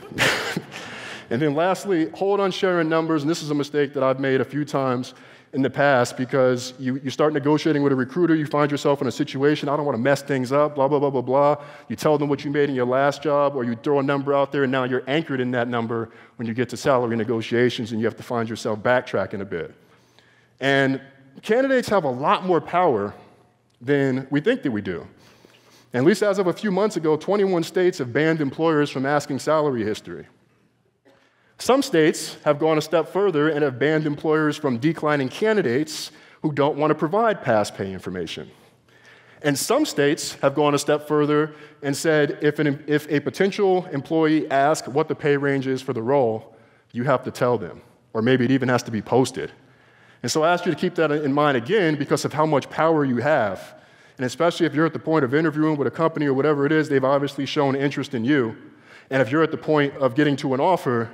And then lastly, hold on sharing numbers. And this is a mistake that I've made a few times in the past, because you start negotiating with a recruiter, you find yourself in a situation, I don't want to mess things up, blah, blah, blah, blah, blah. You tell them what you made in your last job, or you throw a number out there, and now you're anchored in that number when you get to salary negotiations, and you have to find yourself backtracking a bit. And candidates have a lot more power than we think that we do. And at least as of a few months ago, 21 states have banned employers from asking salary history. Some states have gone a step further and have banned employers from declining candidates who don't want to provide past pay information. And some states have gone a step further and said if a potential employee asks what the pay range is for the role, you have to tell them, or maybe it even has to be posted. And so I ask you to keep that in mind again because of how much power you have. And especially if you're at the point of interviewing with a company or whatever it is, they've obviously shown interest in you. And if you're at the point of getting to an offer,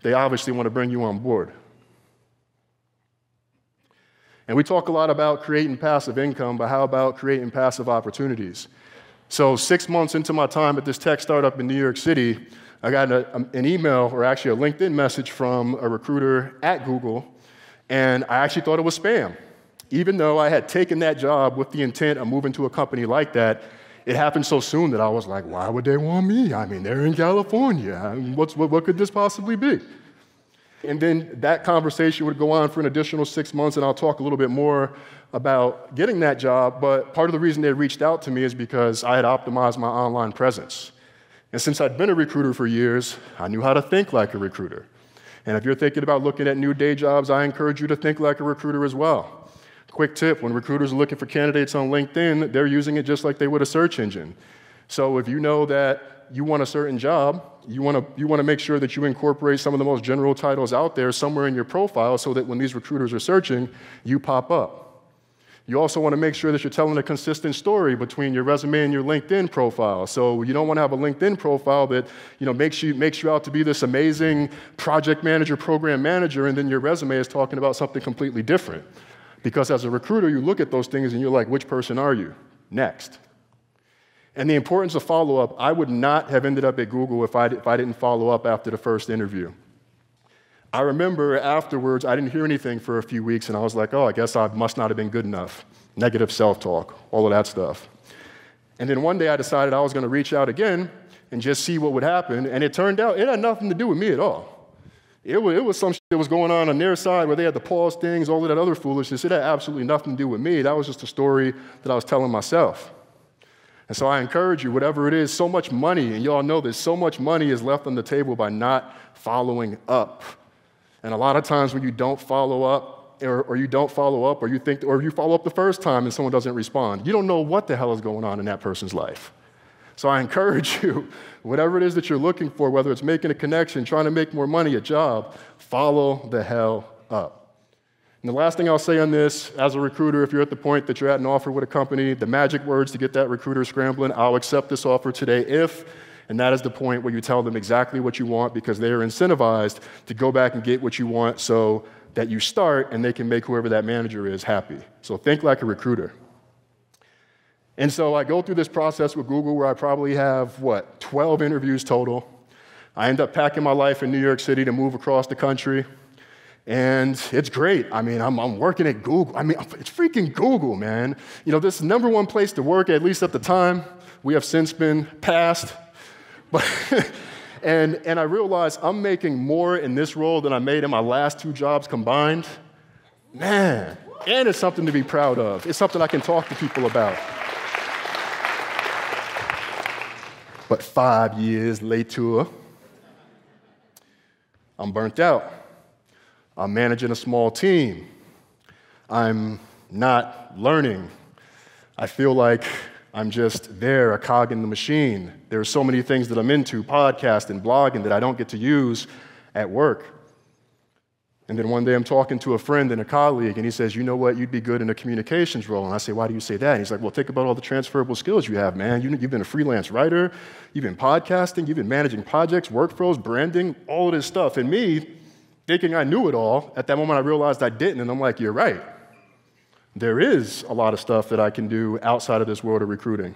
they obviously want to bring you on board. And we talk a lot about creating passive income, but how about creating passive opportunities? So 6 months into my time at this tech startup in New York City, I got an email, or actually a LinkedIn message from a recruiter at Google, and I actually thought it was spam. Even though I had taken that job with the intent of moving to a company like that, it happened so soon that I was like, why would they want me? I mean, they're in California. What could this possibly be? And then that conversation would go on for an additional 6 months, and I'll talk a little bit more about getting that job. But part of the reason they reached out to me is because I had optimized my online presence. And since I'd been a recruiter for years, I knew how to think like a recruiter. And if you're thinking about looking at new day jobs, I encourage you to think like a recruiter as well. Quick tip, when recruiters are looking for candidates on LinkedIn, they're using it just like they would a search engine. So if you know that you want a certain job, you want to make sure that you incorporate some of the most general titles out there somewhere in your profile so that when these recruiters are searching, you pop up. You also want to make sure that you're telling a consistent story between your resume and your LinkedIn profile. So you don't want to have a LinkedIn profile that makes you out to be this amazing project manager, program manager, and then your resume is talking about something completely different. Because as a recruiter, you look at those things and you're like, which person are you? Next. And the importance of follow-up, I would not have ended up at Google if I didn't follow up after the first interview. I remember afterwards, I didn't hear anything for a few weeks, and I was like, oh, I guess I must not have been good enough. Negative self-talk, all of that stuff. And then one day I decided I was going to reach out again and just see what would happen, and it turned out it had nothing to do with me at all. It was some shit that was going on their side where they had to pause things, all of that other foolishness. It had absolutely nothing to do with me. That was just a story that I was telling myself. And so I encourage you, whatever it is, so much money, and you all know this, so much money is left on the table by not following up. And a lot of times when you don't follow up, or you follow up the first time and someone doesn't respond, you don't know what the hell is going on in that person's life. So I encourage you, whatever it is that you're looking for, whether it's making a connection, trying to make more money, a job, follow the hell up. And the last thing I'll say on this, as a recruiter, if you're at the point that you're at an offer with a company, the magic words to get that recruiter scrambling, I'll accept this offer today if, and that is the point where you tell them exactly what you want because they are incentivized to go back and get what you want so that you start and they can make whoever that manager is happy. So think like a recruiter. And so I go through this process with Google where I probably have, 12 interviews total. I end up packing my life in New York City to move across the country. And it's great. I mean, I'm working at Google. I mean, it's freaking Google, man. You know, this is the #1 place to work, at least at the time. We have since been passed. But and I realized I'm making more in this role than I made in my last 2 jobs combined. Man, and it's something to be proud of. It's something I can talk to people about. But 5 years later, I'm burnt out. I'm managing a small team. I'm not learning. I feel like I'm just there, a cog in the machine. There are so many things that I'm into, podcasting, blogging, that I don't get to use at work. And then one day I'm talking to a friend and a colleague, and he says, you know what, you'd be good in a communications role. And I say, why do you say that? And he's like, well, think about all the transferable skills you have, man. You've been a freelance writer, you've been podcasting, you've been managing projects, workflows, branding, all of this stuff. And me, thinking I knew it all, at that moment I realized I didn't, and I'm like, you're right. There is a lot of stuff that I can do outside of this world of recruiting.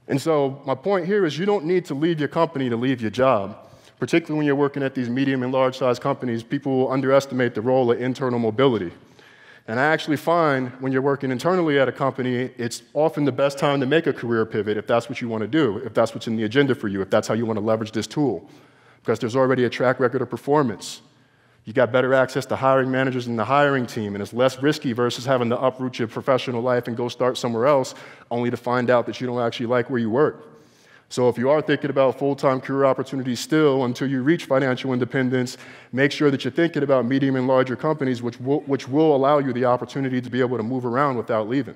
And so my point here is you don't need to leave your company to leave your job. Particularly when you're working at these medium and large-sized companies, people underestimate the role of internal mobility. And I actually find when you're working internally at a company, it's often the best time to make a career pivot if that's what you want to do, if that's what's in the agenda for you, if that's how you want to leverage this tool. Because there's already a track record of performance. You got better access to hiring managers in the hiring team, and it's less risky versus having to uproot your professional life and go start somewhere else, only to find out that you don't actually like where you work. So if you are thinking about full-time career opportunities still until you reach financial independence, make sure that you're thinking about medium and larger companies, which will allow you the opportunity to be able to move around without leaving.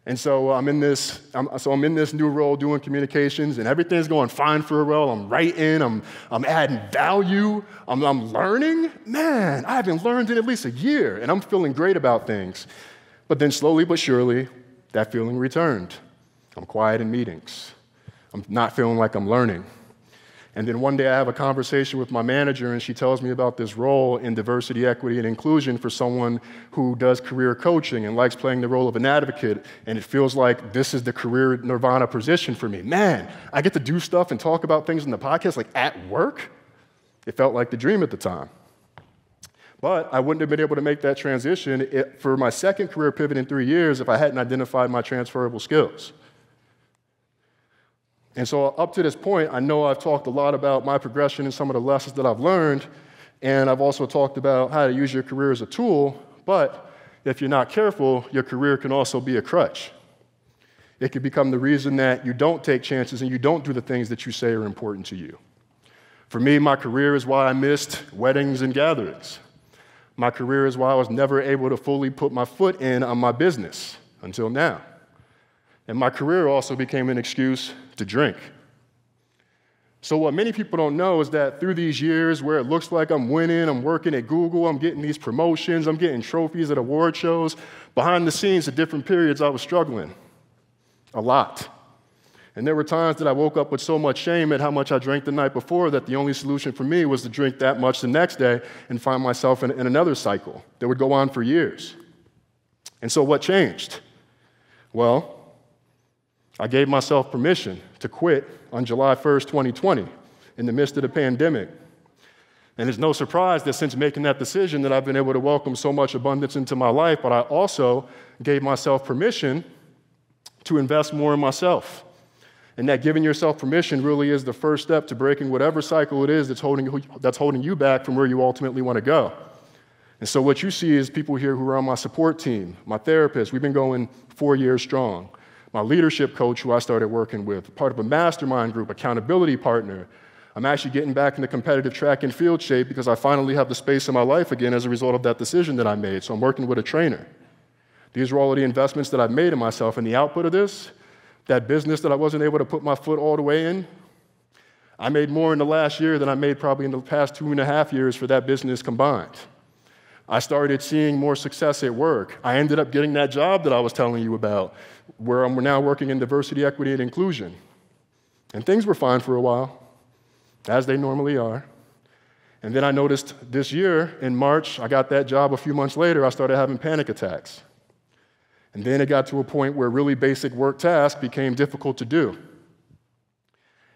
And so I'm in this new role doing communications, and everything's going fine for a while. I'm writing, I'm adding value, I'm learning. Man, I haven't learned in at least a year, and I'm feeling great about things. But then slowly but surely, that feeling returned. I'm quiet in meetings. I'm not feeling like I'm learning. And then one day I have a conversation with my manager, and she tells me about this role in diversity, equity, and inclusion for someone who does career coaching and likes playing the role of an advocate, and it feels like this is the career nirvana position for me. Man, I get to do stuff and talk about things in the podcast like at work. It felt like the dream at the time. But I wouldn't have been able to make that transition for my second career pivot in 3 years if I hadn't identified my transferable skills. And so up to this point, I know I've talked a lot about my progression and some of the lessons that I've learned, and I've also talked about how to use your career as a tool, but if you're not careful, your career can also be a crutch. It could become the reason that you don't take chances and you don't do the things that you say are important to you. For me, my career is why I missed weddings and gatherings. My career is why I was never able to fully put my foot in on my business until now. And my career also became an excuse to drink. So what many people don't know is that through these years where it looks like I'm winning, I'm working at Google, I'm getting these promotions, I'm getting trophies at award shows, behind the scenes at different periods I was struggling a lot. And there were times that I woke up with so much shame at how much I drank the night before that the only solution for me was to drink that much the next day and find myself in another cycle that would go on for years. And so what changed? Well, I gave myself permission to quit on July 1st, 2020, in the midst of the pandemic. And it's no surprise that since making that decision that I've been able to welcome so much abundance into my life, but I also gave myself permission to invest more in myself. And that giving yourself permission really is the first step to breaking whatever cycle it is that's holding you back from where you ultimately want to go. And so what you see is people here who are on my support team, my therapist. We've been going 4 years strong. My leadership coach, who I started working with, part of a mastermind group, accountability partner. I'm actually getting back into competitive track and field shape because I finally have the space in my life again as a result of that decision that I made. So I'm working with a trainer. These are all of the investments that I've made in myself, and the output of this, that business that I wasn't able to put my foot all the way in, I made more in the last year than I made probably in the past 2.5 years for that business combined. I started seeing more success at work. I ended up getting that job that I was telling you about, where I'm now working in diversity, equity, and inclusion. And things were fine for a while, as they normally are. And then I noticed this year, in March, I got that job. A few months later, I started having panic attacks. And then it got to a point where really basic work tasks became difficult to do.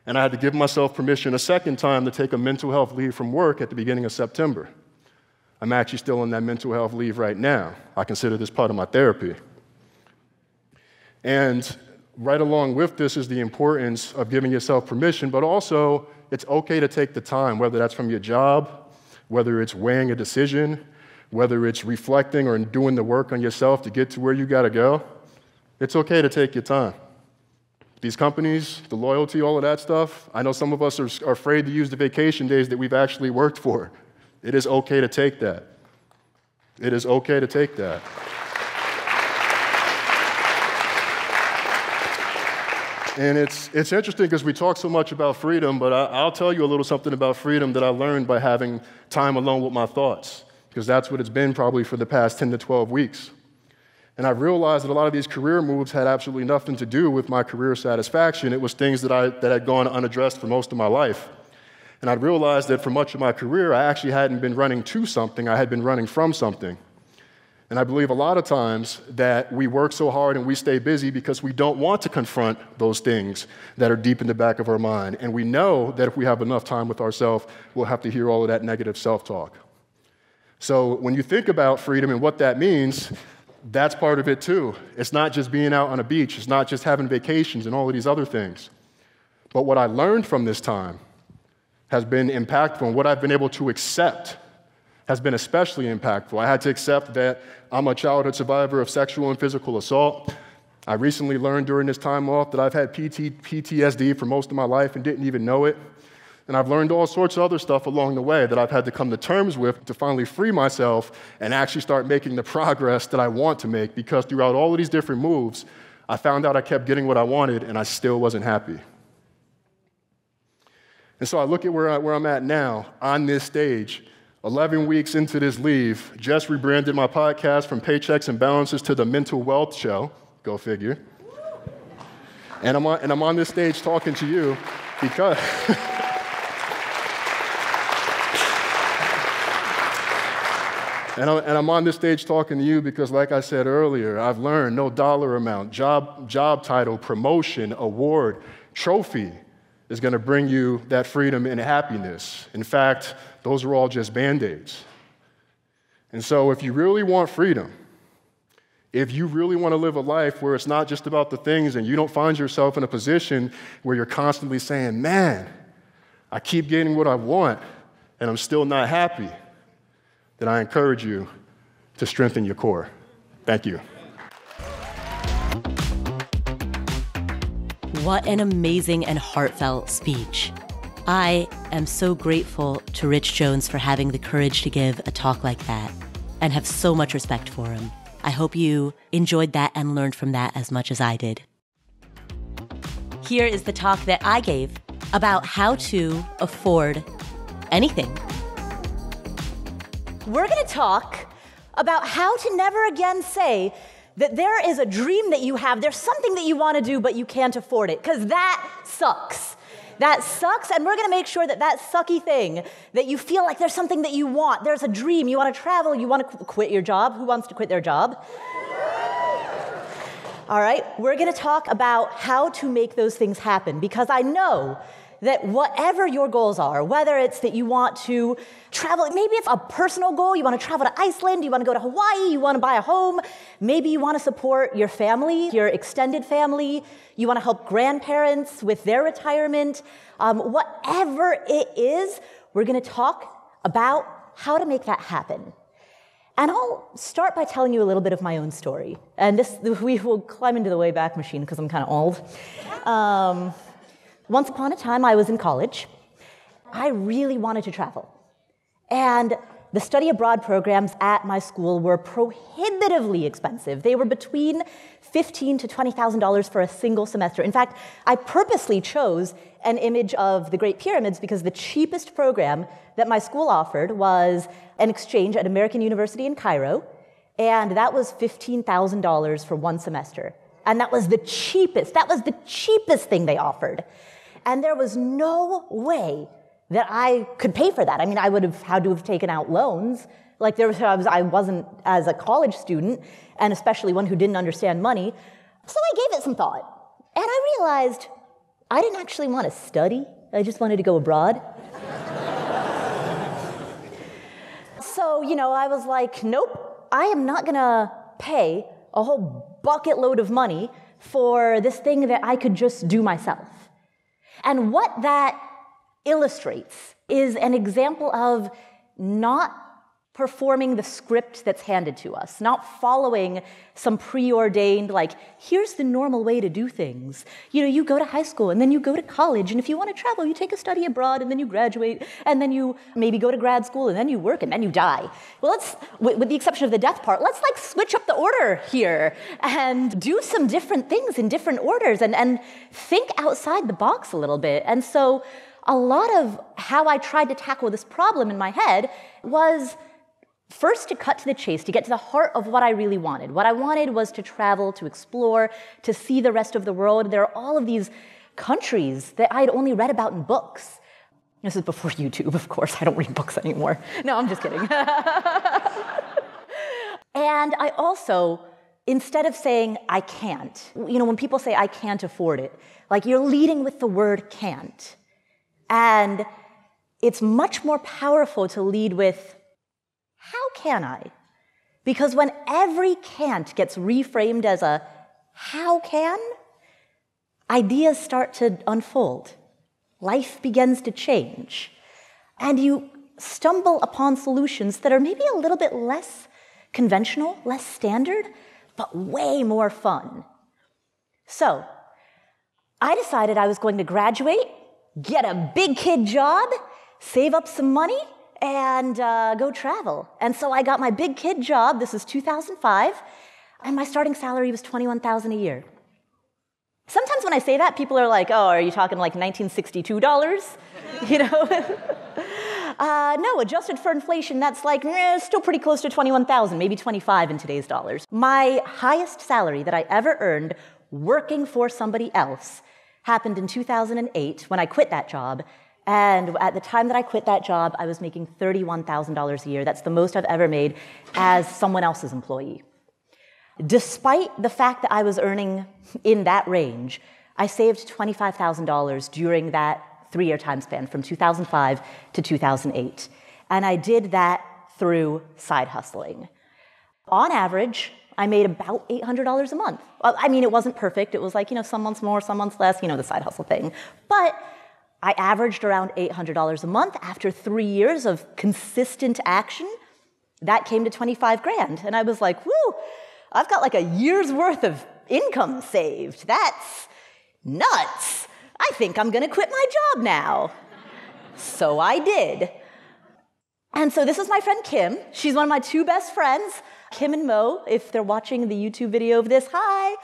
And I had to give myself permission a second time to take a mental health leave from work at the beginning of September. I'm actually still on that mental health leave right now. I consider this part of my therapy. And right along with this is the importance of giving yourself permission, but also it's okay to take the time, whether that's from your job, whether it's weighing a decision, whether it's reflecting or doing the work on yourself to get to where you gotta go. It's okay to take your time. These companies, the loyalty, all of that stuff, I know some of us are afraid to use the vacation days that we've actually worked for. It is okay to take that. It is okay to take that. And it's interesting because we talk so much about freedom, but I'll tell you a little something about freedom that I learned by having time alone with my thoughts, because that's what it's been probably for the past 10 to 12 weeks. And I realized that a lot of these career moves had absolutely nothing to do with my career satisfaction. It was things that had gone unaddressed for most of my life. And I realized that for much of my career, I actually hadn't been running to something, I had been running from something. And I believe a lot of times that we work so hard and we stay busy because we don't want to confront those things that are deep in the back of our mind. And we know that if we have enough time with ourselves, we'll have to hear all of that negative self-talk. So when you think about freedom and what that means, that's part of it too. It's not just being out on a beach. It's not just having vacations and all of these other things. But what I learned from this time has been impactful, and what I've been able to accept has been especially impactful. I had to accept that I'm a childhood survivor of sexual and physical assault. I recently learned during this time off that I've had PTSD for most of my life and didn't even know it. And I've learned all sorts of other stuff along the way that I've had to come to terms with to finally free myself and actually start making the progress that I want to make, because throughout all of these different moves, I found out I kept getting what I wanted and I still wasn't happy. And so I look at where I'm at now on this stage, 11 weeks into this leave, just rebranded my podcast from Paychecks and Balances to the Mental Wealth Show, go figure. And I'm on this stage talking to you because... And I'm on this stage talking to you because, like I said earlier, I've learned no dollar amount, job title, promotion, award, trophy is going to bring you that freedom and happiness. In fact, those are all just Band-Aids. And so if you really want freedom, if you really want to live a life where it's not just about the things and you don't find yourself in a position where you're constantly saying, man, I keep getting what I want and I'm still not happy, then I encourage you to strengthen your core. Thank you. What an amazing and heartfelt speech. I am so grateful to Rich Jones for having the courage to give a talk like that, and have so much respect for him. I hope you enjoyed that and learned from that as much as I did. Here is the talk that I gave about how to afford anything. We're going to talk about how to never again say that there is a dream that you have, there's something that you want to do, but you can't afford it, because that sucks. That sucks, and we're going to make sure that that sucky thing, that you feel like there's something that you want, there's a dream, you want to travel, you want to quit your job. Who wants to quit their job? All right, we're going to talk about how to make those things happen, because I know that whatever your goals are, whether it's that you want to travel, maybe it's a personal goal, you want to travel to Iceland, you want to go to Hawaii, you want to buy a home, maybe you want to support your family, your extended family, you want to help grandparents with their retirement, whatever it is, we're going to talk about how to make that happen. And I'll start by telling you a little bit of my own story. And we will climb into the Wayback Machine because I'm kind of old. Once upon a time, I was in college. I really wanted to travel. And The study abroad programs at my school were prohibitively expensive. They were between $15,000 to $20,000 for a single semester. In fact, I purposely chose an image of the Great Pyramids because the cheapest program that my school offered was an exchange at American University in Cairo, and that was $15,000 for one semester. And that was the cheapest thing they offered. And there was no way that I could pay for that. I mean, I would have had to have taken out loans. Like I wasn't, as a college student, and especially one who didn't understand money. So I gave it some thought. And I realized I didn't actually want to study. I just wanted to go abroad. So, I was like, nope, I am not going to pay a whole bucket load of money for this thing that I could just do myself. And what that illustrates is an example of not performing the script that's handed to us, not following some preordained, like, here's the normal way to do things. You go to high school, and then you go to college, and if you want to travel, you take a study abroad, and then you graduate, and then you maybe go to grad school, and then you work, and then you die. Well, let's, with the exception of the death part, let's switch up the order here, and do some different things in different orders, and think outside the box a little bit. And so a lot of how I tried to tackle this problem in my head was first to cut to the chase, to get to the heart of what I really wanted. What I wanted was to travel, to explore, to see the rest of the world. There are all of these countries that I'd only read about in books. This is before YouTube, of course. I don't read books anymore. No, I'm just kidding. And I also, instead of saying, I can't, when people say, I can't afford it, like you're leading with the word can't. And it's much more powerful to lead with, how can I? Because when every can't gets reframed as a how can, ideas start to unfold. Life begins to change. And you stumble upon solutions that are maybe a little bit less conventional, less standard, but way more fun. So, I decided I was going to graduate, get a big kid job, save up some money, and go travel. And so I got my big kid job. This is 2005, and my starting salary was $21,000 a year. Sometimes when I say that, people are like, oh, are you talking like $1962? No, adjusted for inflation, that's like still pretty close to $21,000, maybe $25 in today's dollars. My highest salary that I ever earned working for somebody else happened in 2008 when I quit that job. And at the time that I quit that job, I was making $31,000 a year. That's the most I've ever made as someone else's employee. Despite the fact that I was earning in that range, I saved $25,000 during that 3-year time span from 2005 to 2008. And I did that through side hustling. On average, I made about $800 a month. I mean, it wasn't perfect. It was like, some months more, some months less, the side hustle thing. But I averaged around $800 a month. After 3 years of consistent action, that came to $25,000. And I was like, woo, I've got like a year's worth of income saved. That's nuts. I think I'm going to quit my job now. So I did. And so this is my friend Kim. She's one of my 2 best friends, Kim and Mo. If they're watching the YouTube video of this, hi.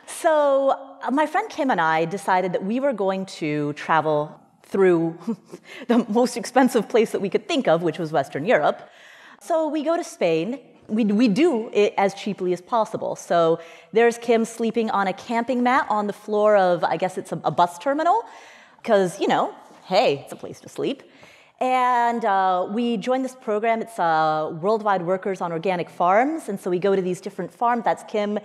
So my friend Kim and I decided that we were going to travel through the most expensive place that we could think of, which was Western Europe. So we go to Spain. We do it as cheaply as possible. So there's Kim sleeping on a camping mat on the floor of, I guess it's a bus terminal, because, hey, it's a place to sleep. And we joined this program. It's Worldwide Workers on Organic Farms. And so we go to these different farms. That's Kim.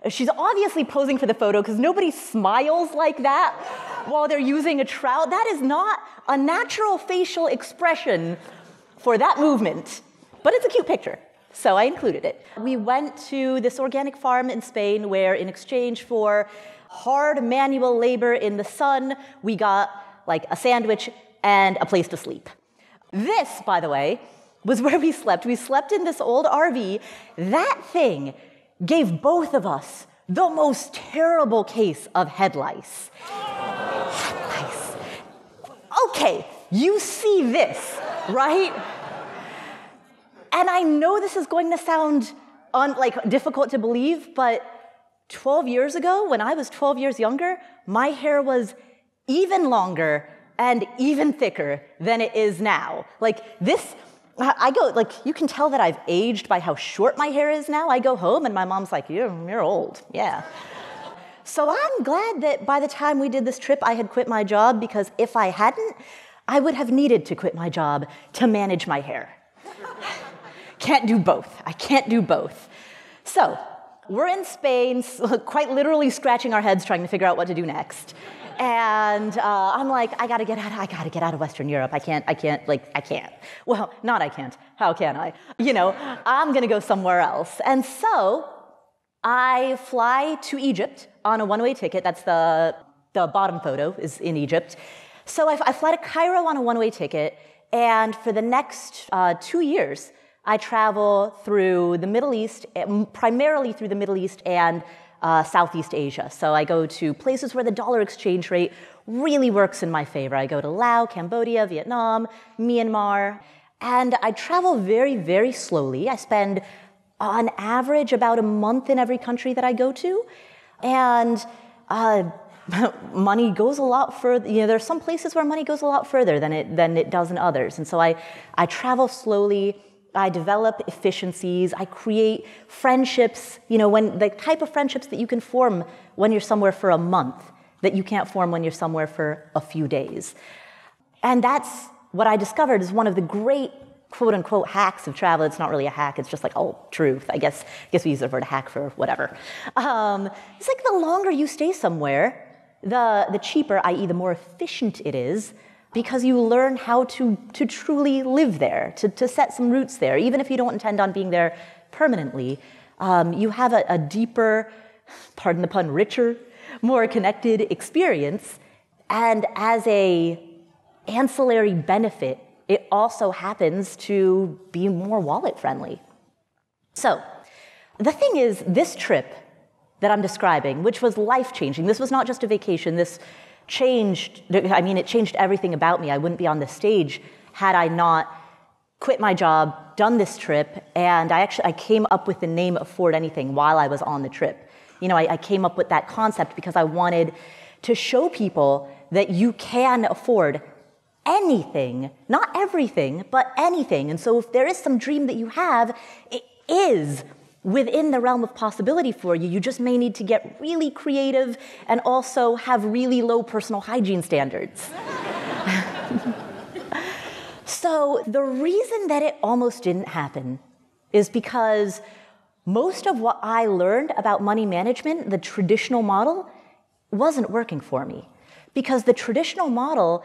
She's obviously posing for the photo because nobody smiles like that while they're using a trowel. That is not a natural facial expression for that movement. But it's a cute picture, so I included it. We went to this organic farm in Spain where, in exchange for hard manual labor in the sun, we got like a sandwich and a place to sleep. This, by the way, was where we slept. We slept in this old RV. That thing gave both of us the most terrible case of head lice. Head lice. Okay, you see this, right? And I know this is going to sound difficult to believe, but 12 years ago, when I was 12 years younger, my hair was even longer and even thicker than it is now. You can tell that I've aged by how short my hair is now. I go home and my mom's like, you're old, yeah. So I'm glad that by the time we did this trip, I had quit my job, because if I hadn't, I would have needed to quit my job to manage my hair. Can't do both. I can't do both. So we're in Spain, quite literally scratching our heads trying to figure out what to do next. And I'm like, I gotta get out of Western Europe. I can't. Well, not I can't. How can I? I'm gonna go somewhere else. And so I fly to Egypt on a one-way ticket. That's the bottom photo is in Egypt. So I fly to Cairo on a one-way ticket, and for the next 2 years, I travel through the Middle East, primarily through the Middle East and Southeast Asia. So I go to places where the dollar exchange rate really works in my favor. I go to Laos, Cambodia, Vietnam, Myanmar, and I travel very, very slowly. I spend, on average, about a month in every country that I go to, and money goes a lot further. There's some places where money goes a lot further than it does in others, and so I travel slowly. I develop efficiencies. I create friendships, when the type of friendships that you can form when you're somewhere for a month that you can't form when you're somewhere for a few days. And that's what I discovered is one of the great quote-unquote hacks of travel. It's not really a hack. It's just truth. I guess we use the word hack for whatever. It's like the longer you stay somewhere, the cheaper, i.e. the more efficient it is, because you learn how to truly live there, to set some roots there. Even if you don't intend on being there permanently, you have a deeper, pardon the pun, richer, more connected experience. And as a ancillary benefit, it also happens to be more wallet-friendly. So the thing is, this trip that I'm describing, which was life-changing, this was not just a vacation, it changed everything about me. I wouldn't be on this stage had I not quit my job, done this trip, and I came up with the name Afford Anything while I was on the trip. I came up with that concept because I wanted to show people that you can afford anything, not everything, but anything. And so if there is some dream that you have, it is within the realm of possibility for you. You just may need to get really creative and also have really low personal hygiene standards. So the reason that it almost didn't happen is because most of what I learned about money management, the traditional model, wasn't working for me. Because the traditional model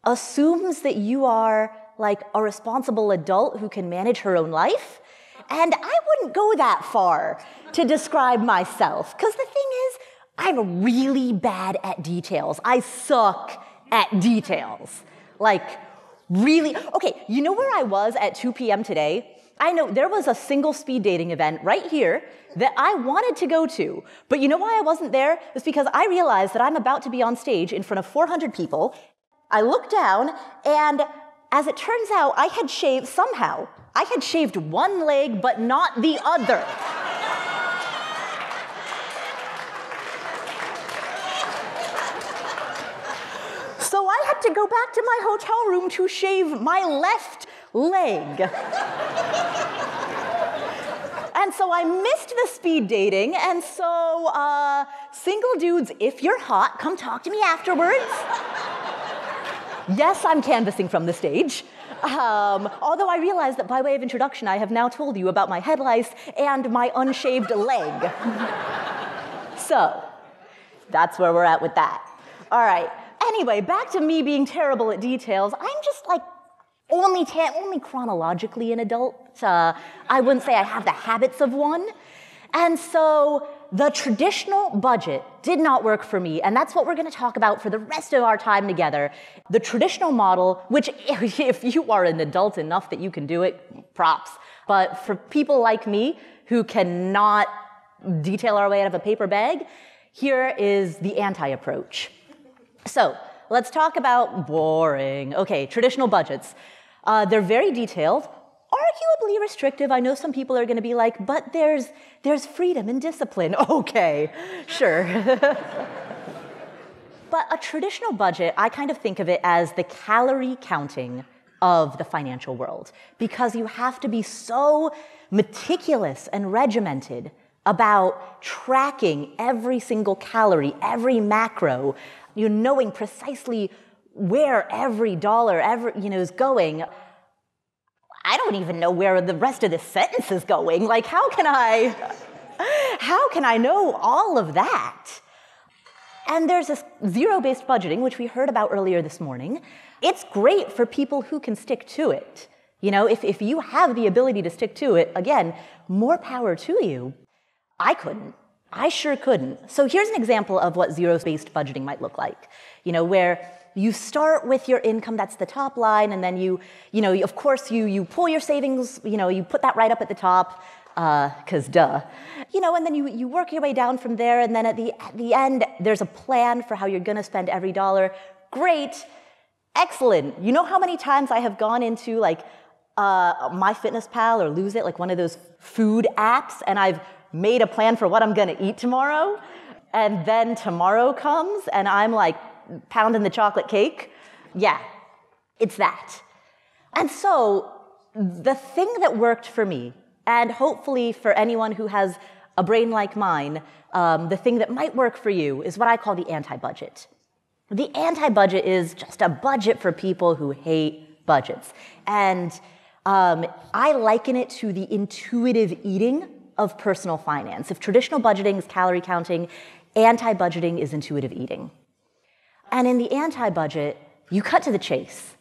assumes that you are like a responsible adult who can manage her own life. And I wouldn't go that far to describe myself, because the thing is, I'm really bad at details. I suck at details. Really. Okay, you know where I was at 2 p.m. today? I know there was a single speed dating event right here that I wanted to go to. But you know why I wasn't there? It's because I realized that I'm about to be on stage in front of 400 people. I looked down, and as it turns out, I had shaved one leg, but not the other. So I had to go back to my hotel room to shave my left leg. And so I missed the speed dating, and so single dudes, if you're hot, come talk to me afterwards. Yes, I'm canvassing from the stage. Although I realize that by way of introduction, I have now told you about my head lice and my unshaved leg. So that's where we're at with that. All right. Anyway, back to me being terrible at details. I'm just only chronologically an adult. I wouldn't say I have the habits of one. And so the traditional budget did not work for me, and that's what we're going to talk about for the rest of our time together. The traditional model, which if you are an adult enough that you can do it, props. But for people like me who cannot detail our way out of a paper bag, here is the anti-approach. So let's talk about boring. Okay, traditional budgets. They're very detailed. arguably restrictive. I know some people are going to be like, but there's freedom and discipline. Okay, sure. But a traditional budget, I kind of think of it as the calorie counting of the financial world, because you have to be so meticulous and regimented about tracking every single calorie, every macro, knowing precisely where every dollar is going. I don't even know where the rest of this sentence is going. Like, how can I know all of that? And there's this zero-based budgeting, which we heard about earlier this morning. It's great for people who can stick to it. If you have the ability to stick to it, again, more power to you. I couldn't. I sure couldn't. So here's an example of what zero-based budgeting might look like, where you start with your income, that's the top line, and then you pull your savings, you put that right up at the top, because duh. And then you work your way down from there, and then at the end, there's a plan for how you're going to spend every dollar. Great. Excellent. You know how many times I have gone into, like, MyFitnessPal or Lose It, like one of those food apps, and I've made a plan for what I'm going to eat tomorrow, and then tomorrow comes, and I'm, like, pounding the chocolate cake? Yeah, it's that. And so the thing that worked for me, and hopefully for anyone who has a brain like mine, the thing that might work for you is what I call the anti-budget. The anti-budget is just a budget for people who hate budgets. And I liken it to the intuitive eating of personal finance. If traditional budgeting is calorie counting, anti-budgeting is intuitive eating. And in the anti-budget, you cut to the chase.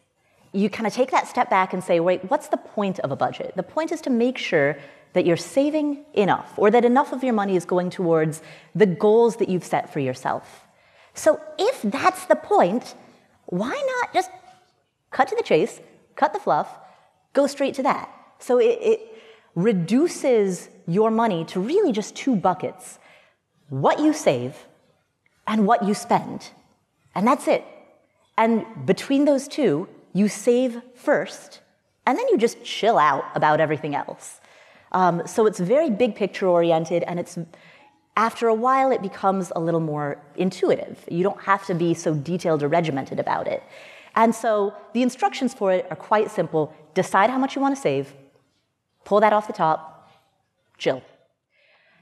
You kind of take that step back and say, wait, what's the point of a budget? The point is to make sure that you're saving enough, or that enough of your money is going towards the goals that you've set for yourself. So if that's the point, why not just cut to the chase, cut the fluff, go straight to that? So it reduces your money to really just two buckets: what you save and what you spend. And that's it. And between those two, you save first, and then you just chill out about everything else. So it's very big picture oriented, and after a while it becomes a little more intuitive. You don't have to be so detailed or regimented about it. And so the instructions for it are quite simple. Decide how much you want to save, pull that off the top, chill.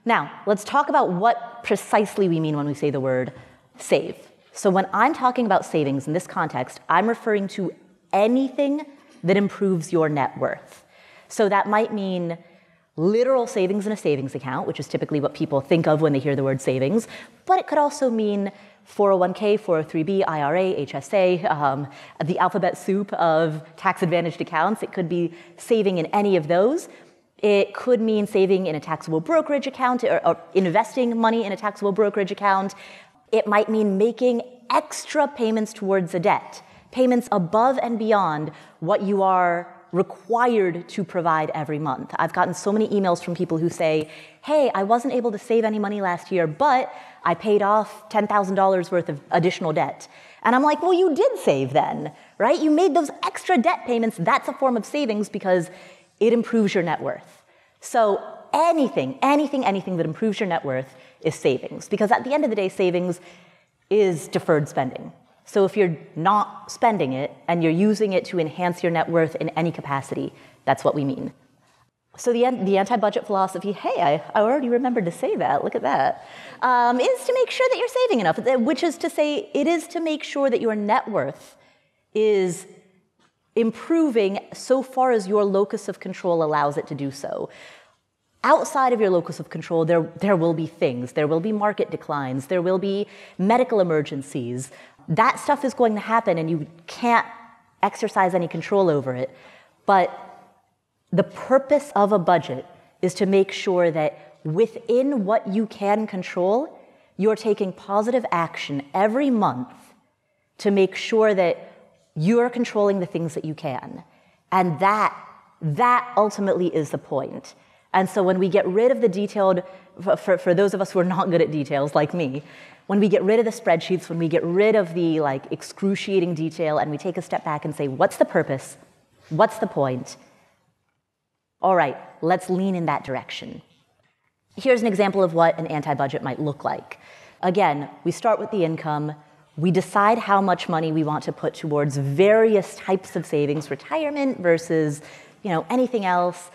Now, let's talk about what precisely we mean when we say the word save. So when I'm talking about savings in this context, I'm referring to anything that improves your net worth. So that might mean literal savings in a savings account, which is typically what people think of when they hear the word savings, but it could also mean 401k, 403b, IRA, HSA, the alphabet soup of tax-advantaged accounts. It could be saving in any of those. It could mean saving in a taxable brokerage account or investing money in a taxable brokerage account. It might mean making extra payments towards a debt, payments above and beyond what you are required to provide every month. I've gotten so many emails from people who say, hey, I wasn't able to save any money last year, but I paid off $10,000 worth of additional debt. And I'm like, well, you did save then, right? You made those extra debt payments. That's a form of savings because it improves your net worth. So anything that improves your net worth is savings, because at the end of the day, savings is deferred spending. So if you're not spending it and you're using it to enhance your net worth in any capacity, that's what we mean. So the anti-budget philosophy, hey, I already remembered to say that, look at that, is to make sure that you're saving enough, which is to say it is to make sure that your net worth is improving so far as your locus of control allows it to do so. Outside of your locus of control, there will be things. There will be market declines. There will be medical emergencies. That stuff is going to happen, and you can't exercise any control over it. But the purpose of a budget is to make sure that within what you can control, you're taking positive action every month to make sure that you're controlling the things that you can. And that ultimately is the point. And so when we get rid of the detailed, for those of us who are not good at details like me, when we get rid of the spreadsheets, when we get rid of the excruciating detail, and we take a step back and say, what's the purpose? What's the point? All right, let's lean in that direction. Here's an example of what an anti-budget might look like. Again, we start with the income. We decide how much money we want to put towards various types of savings, retirement versus, anything else.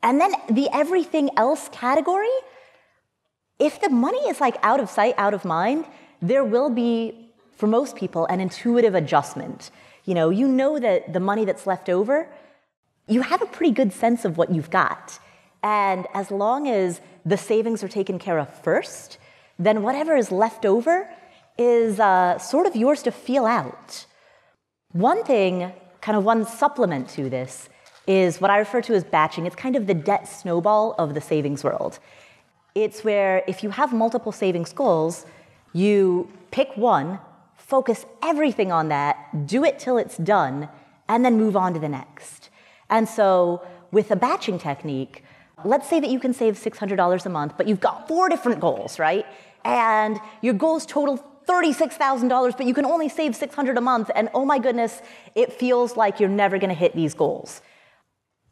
And then the everything else category, if the money is like out of sight, out of mind, there will be, for most people, an intuitive adjustment. You know that the money that's left over, you have a pretty good sense of what you've got. And as long as the savings are taken care of first, then whatever is left over is sort of yours to feel out. One thing, one supplement to this, is what I refer to as batching. It's kind of the debt snowball of the savings world. It's where if you have multiple savings goals, you pick one, focus everything on that, do it till it's done, and then move on to the next. And so with a batching technique, let's say that you can save $600 a month, but you've got 4 different goals, right? And your goals total $36,000, but you can only save $600 a month, and oh my goodness, it feels like you're never gonna hit these goals.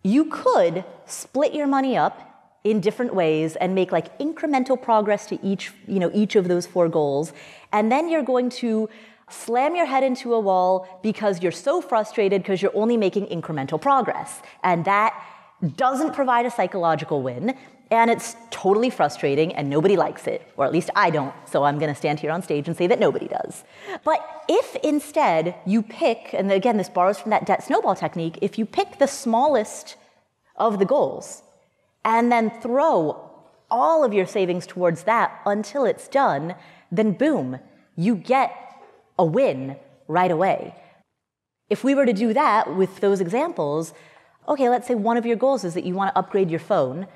You could split your money up in different ways and make like incremental progress to each of those 4 goals, and then you're going to slam your head into a wall because you're so frustrated because you're only making incremental progress. And that doesn't provide a psychological win, and it's totally frustrating and nobody likes it, or at least I don't, so I'm gonna stand here on stage and say that nobody does. But if instead you pick, and again this borrows from that debt snowball technique, if you pick the smallest of the goals and then throw all of your savings towards that until it's done, then boom, you get a win right away. If we were to do that with those examples, okay, let's say one of your goals is that you want to upgrade your phone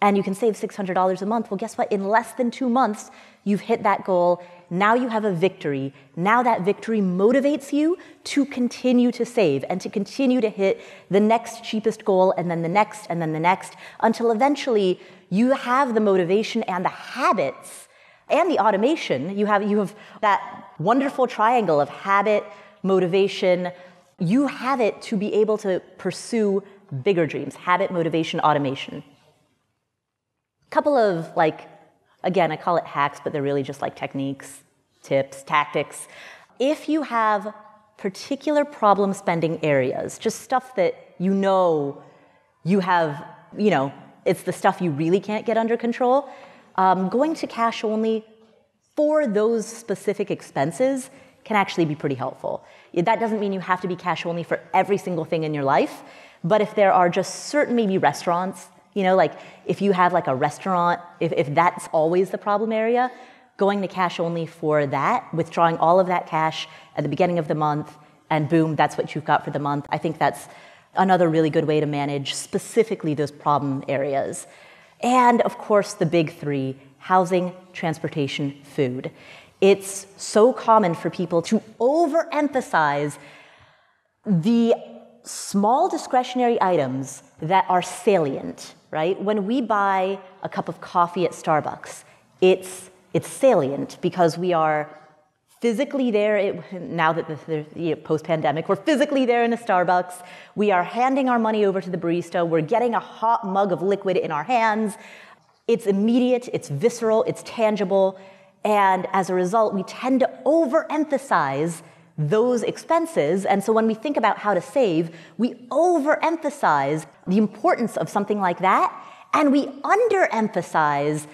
and you can save $600 a month. Well, guess what? In less than 2 months, you've hit that goal. Now you have a victory. Now that victory motivates you to continue to save and to continue to hit the next cheapest goal and then the next and then the next until eventually you have the motivation and the habits and the automation. You have that wonderful triangle of habit, motivation. You have it to be able to pursue bigger dreams. Habit, motivation, automation. Couple of again, I call it hacks, but they're really just like techniques, tips, tactics. If you have particular problem spending areas, just stuff that you have, it's the stuff you really can't get under control, going to cash only for those specific expenses can actually be pretty helpful. That doesn't mean you have to be cash only for every single thing in your life, but if there are just certain maybe restaurants, if you have like a restaurant, if that's always the problem area, going to cash only for that, withdrawing all of that cash at the beginning of the month, and boom, that's what you've got for the month. I think that's another really good way to manage specifically those problem areas. And of course, the big 3, housing, transportation, food. It's so common for people to overemphasize the small discretionary items that are salient, right? When we buy a cup of coffee at Starbucks, it's salient because we are physically there. Now that the post-pandemic, we're physically there in a Starbucks. We are handing our money over to the barista. We're getting a hot mug of liquid in our hands. It's immediate, it's visceral, it's tangible, and as a result, we tend to overemphasize those expenses. And so when we think about how to save, we overemphasize the importance of something like that, and we underemphasize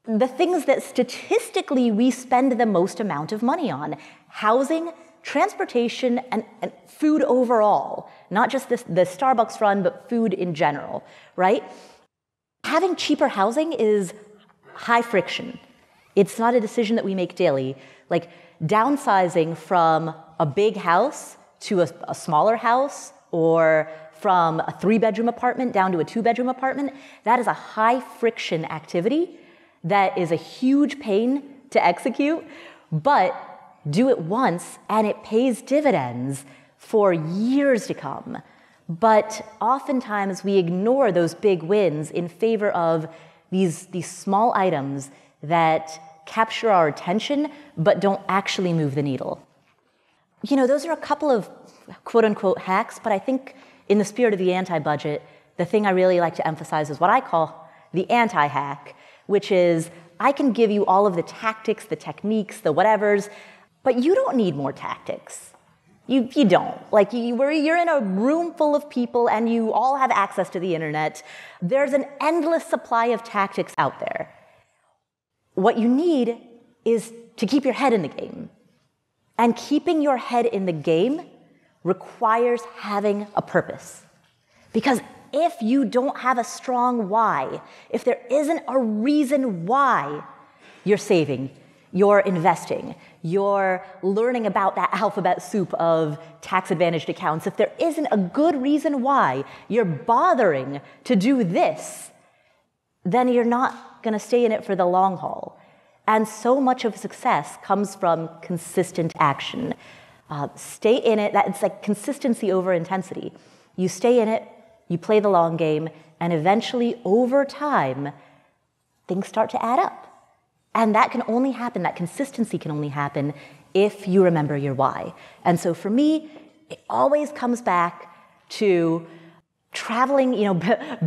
the things that statistically we spend the most amount of money on: housing, transportation, and food overall. Not just the Starbucks run, but food in general, right? Having cheaper housing is high friction. It's not a decision that we make daily. Like downsizing from a big house to a smaller house, or from a 3-bedroom apartment down to a 2-bedroom apartment, that is a high friction activity that is a huge pain to execute, but do it once and it pays dividends for years to come. But oftentimes we ignore those big wins in favor of these small items that capture our attention but don't actually move the needle. Those are a couple of quote-unquote hacks, but I think in the spirit of the anti-budget, the thing I really like to emphasize is what I call the anti-hack, which is I can give you all of the tactics, the techniques, the whatevers, but you don't need more tactics. You don't. Like, you're in a room full of people and you all have access to the internet. There's an endless supply of tactics out there. What you need is to keep your head in the game. And keeping your head in the game requires having a purpose. Because if you don't have a strong why, if there isn't a reason why you're saving, you're investing, you're learning about that alphabet soup of tax-advantaged accounts, if there isn't a good reason why you're bothering to do this, then you're not going to stay in it for the long haul. And so much of success comes from consistent action. Stay in it. It's like consistency over intensity. You stay in it, you play the long game, and eventually, over time, things start to add up. And that can only happen, that consistency can only happen if you remember your why. And so for me, it always comes back to traveling,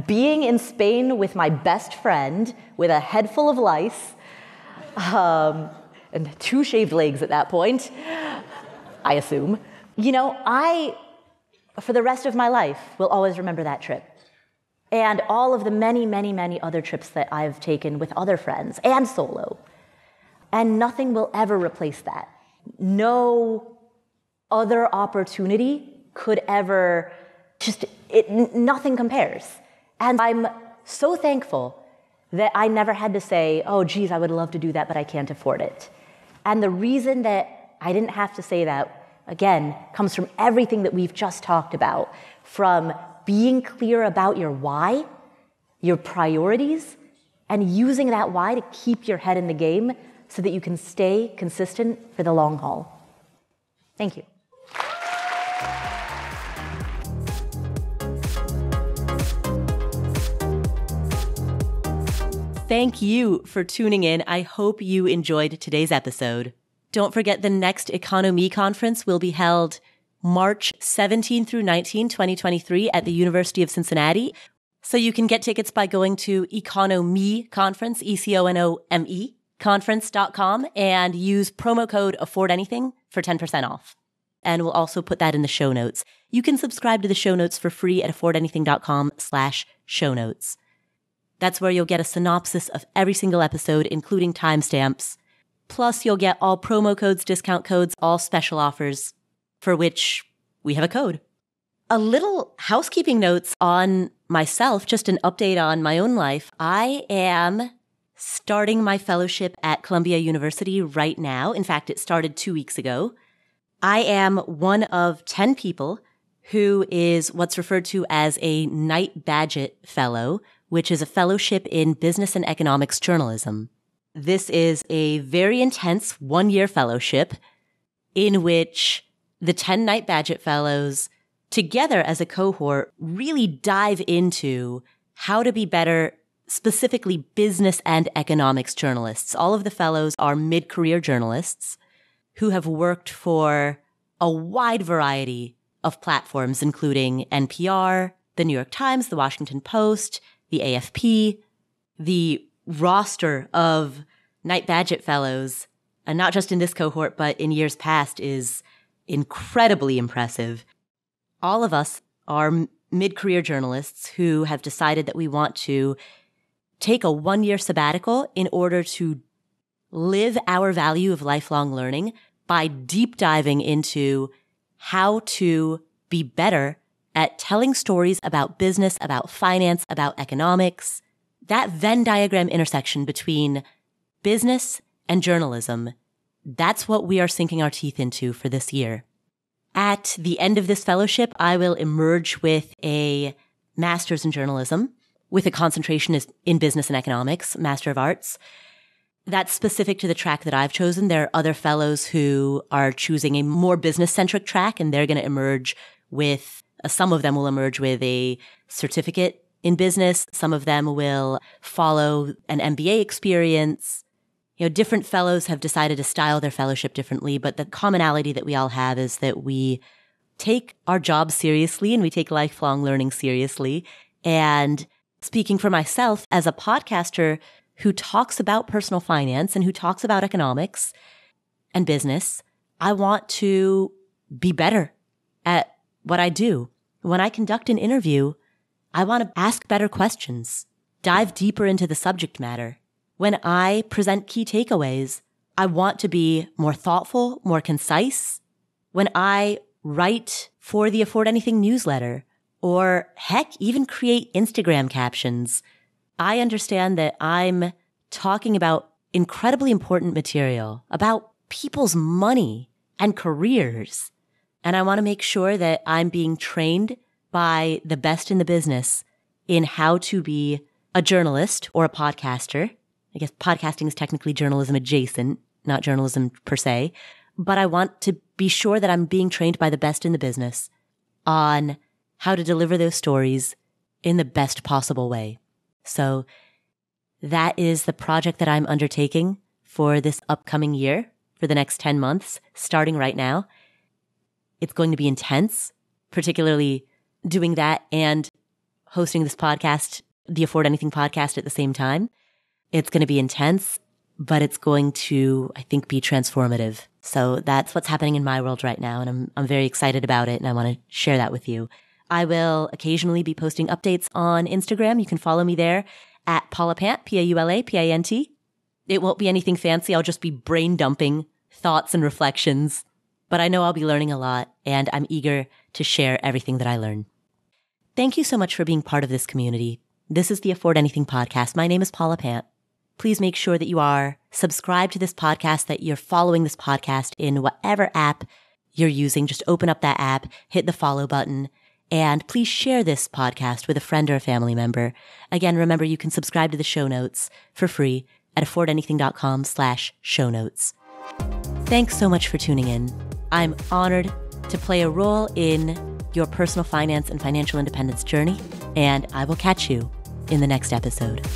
being in Spain with my best friend with a head full of lice, and 2 shaved legs at that point, I assume. For the rest of my life, will always remember that trip. And all of the many, many, many other trips that I've taken with other friends and solo. And nothing will ever replace that. No other opportunity could ever nothing compares. And I'm so thankful that I never had to say, oh, geez, I would love to do that, but I can't afford it. And the reason that I didn't have to say that, again, comes from everything that we've just talked about, from being clear about your why, your priorities, and using that why to keep your head in the game so that you can stay consistent for the long haul. Thank you. Thank you for tuning in. I hope you enjoyed today's episode. Don't forget the next EconoMe Conference will be held March 17 through 19, 2023 at the University of Cincinnati. So you can get tickets by going to EconoMe Conference, ECONOME, conference.com, and use promo code AffordAnything for 10% off. And we'll also put that in the show notes. You can subscribe to the show notes for free at affordanything.com/show notes. That's where you'll get a synopsis of every single episode, including timestamps. Plus, you'll get all promo codes, discount codes, all special offers, for which we have a code. A little housekeeping notes on myself, just an update on my own life. I am starting my fellowship at Columbia University right now. In fact, it started 2 weeks ago. I am one of 10 people who is what's referred to as a Knight Bagehot Fellow, which is a fellowship in business and economics journalism. This is a very intense 1-year fellowship in which the 10 Knight Bagehot Fellows, together as a cohort, really dive into how to be better, specifically business and economics journalists. All of the fellows are mid-career journalists who have worked for a wide variety of platforms, including NPR, the New York Times, the Washington Post, the AFP. The roster of Knight Bagehot Fellows, and not just in this cohort, but in years past, is incredibly impressive. All of us are mid-career journalists who have decided that we want to take a 1-year sabbatical in order to live our value of lifelong learning by deep diving into how to be better at telling stories about business, about finance, about economics. That Venn diagram intersection between business and journalism, that's what we are sinking our teeth into for this year. At the end of this fellowship, I will emerge with a master's in journalism with a concentration in business and economics, Master of Arts. That's specific to the track that I've chosen. There are other fellows who are choosing a more business-centric track, and they're going to emerge with, some of them will emerge with a certificate in business. Some of them will follow an MBA experience. Different fellows have decided to style their fellowship differently, but the commonality that we all have is that we take our jobs seriously and we take lifelong learning seriously. And speaking for myself as a podcaster who talks about personal finance and who talks about economics and business, I want to be better at what I do. When I conduct an interview, I want to ask better questions, dive deeper into the subject matter. When I present key takeaways, I want to be more thoughtful, more concise. When I write for the Afford Anything newsletter, or heck, even create Instagram captions, I understand that I'm talking about incredibly important material, about people's money and careers. And I want to make sure that I'm being trained by the best in the business in how to be a journalist or a podcaster. I guess podcasting is technically journalism adjacent, not journalism per se. But I want to be sure that I'm being trained by the best in the business on how to deliver those stories in the best possible way. So that is the project that I'm undertaking for this upcoming year, for the next 10 months, starting right now. It's going to be intense, particularly doing that and hosting this podcast, the Afford Anything podcast, at the same time. It's going to be intense, but it's going to, I think, be transformative. So that's what's happening in my world right now, and I'm very excited about it, and I want to share that with you. I will occasionally be posting updates on Instagram. You can follow me there at Paula Pant, Paulapant. It won't be anything fancy. I'll just be brain dumping thoughts and reflections, but I know I'll be learning a lot, and I'm eager to share everything that I learn. Thank you so much for being part of this community. This is the Afford Anything podcast. My name is Paula Pant. Please make sure that you are subscribed to this podcast, that you're following this podcast in whatever app you're using. Just open up that app, hit the follow button, and please share this podcast with a friend or a family member. Again, remember, you can subscribe to the show notes for free at affordanything.com/show notes. Thanks so much for tuning in. I'm honored to play a role in your personal finance and financial independence journey, and I will catch you in the next episode.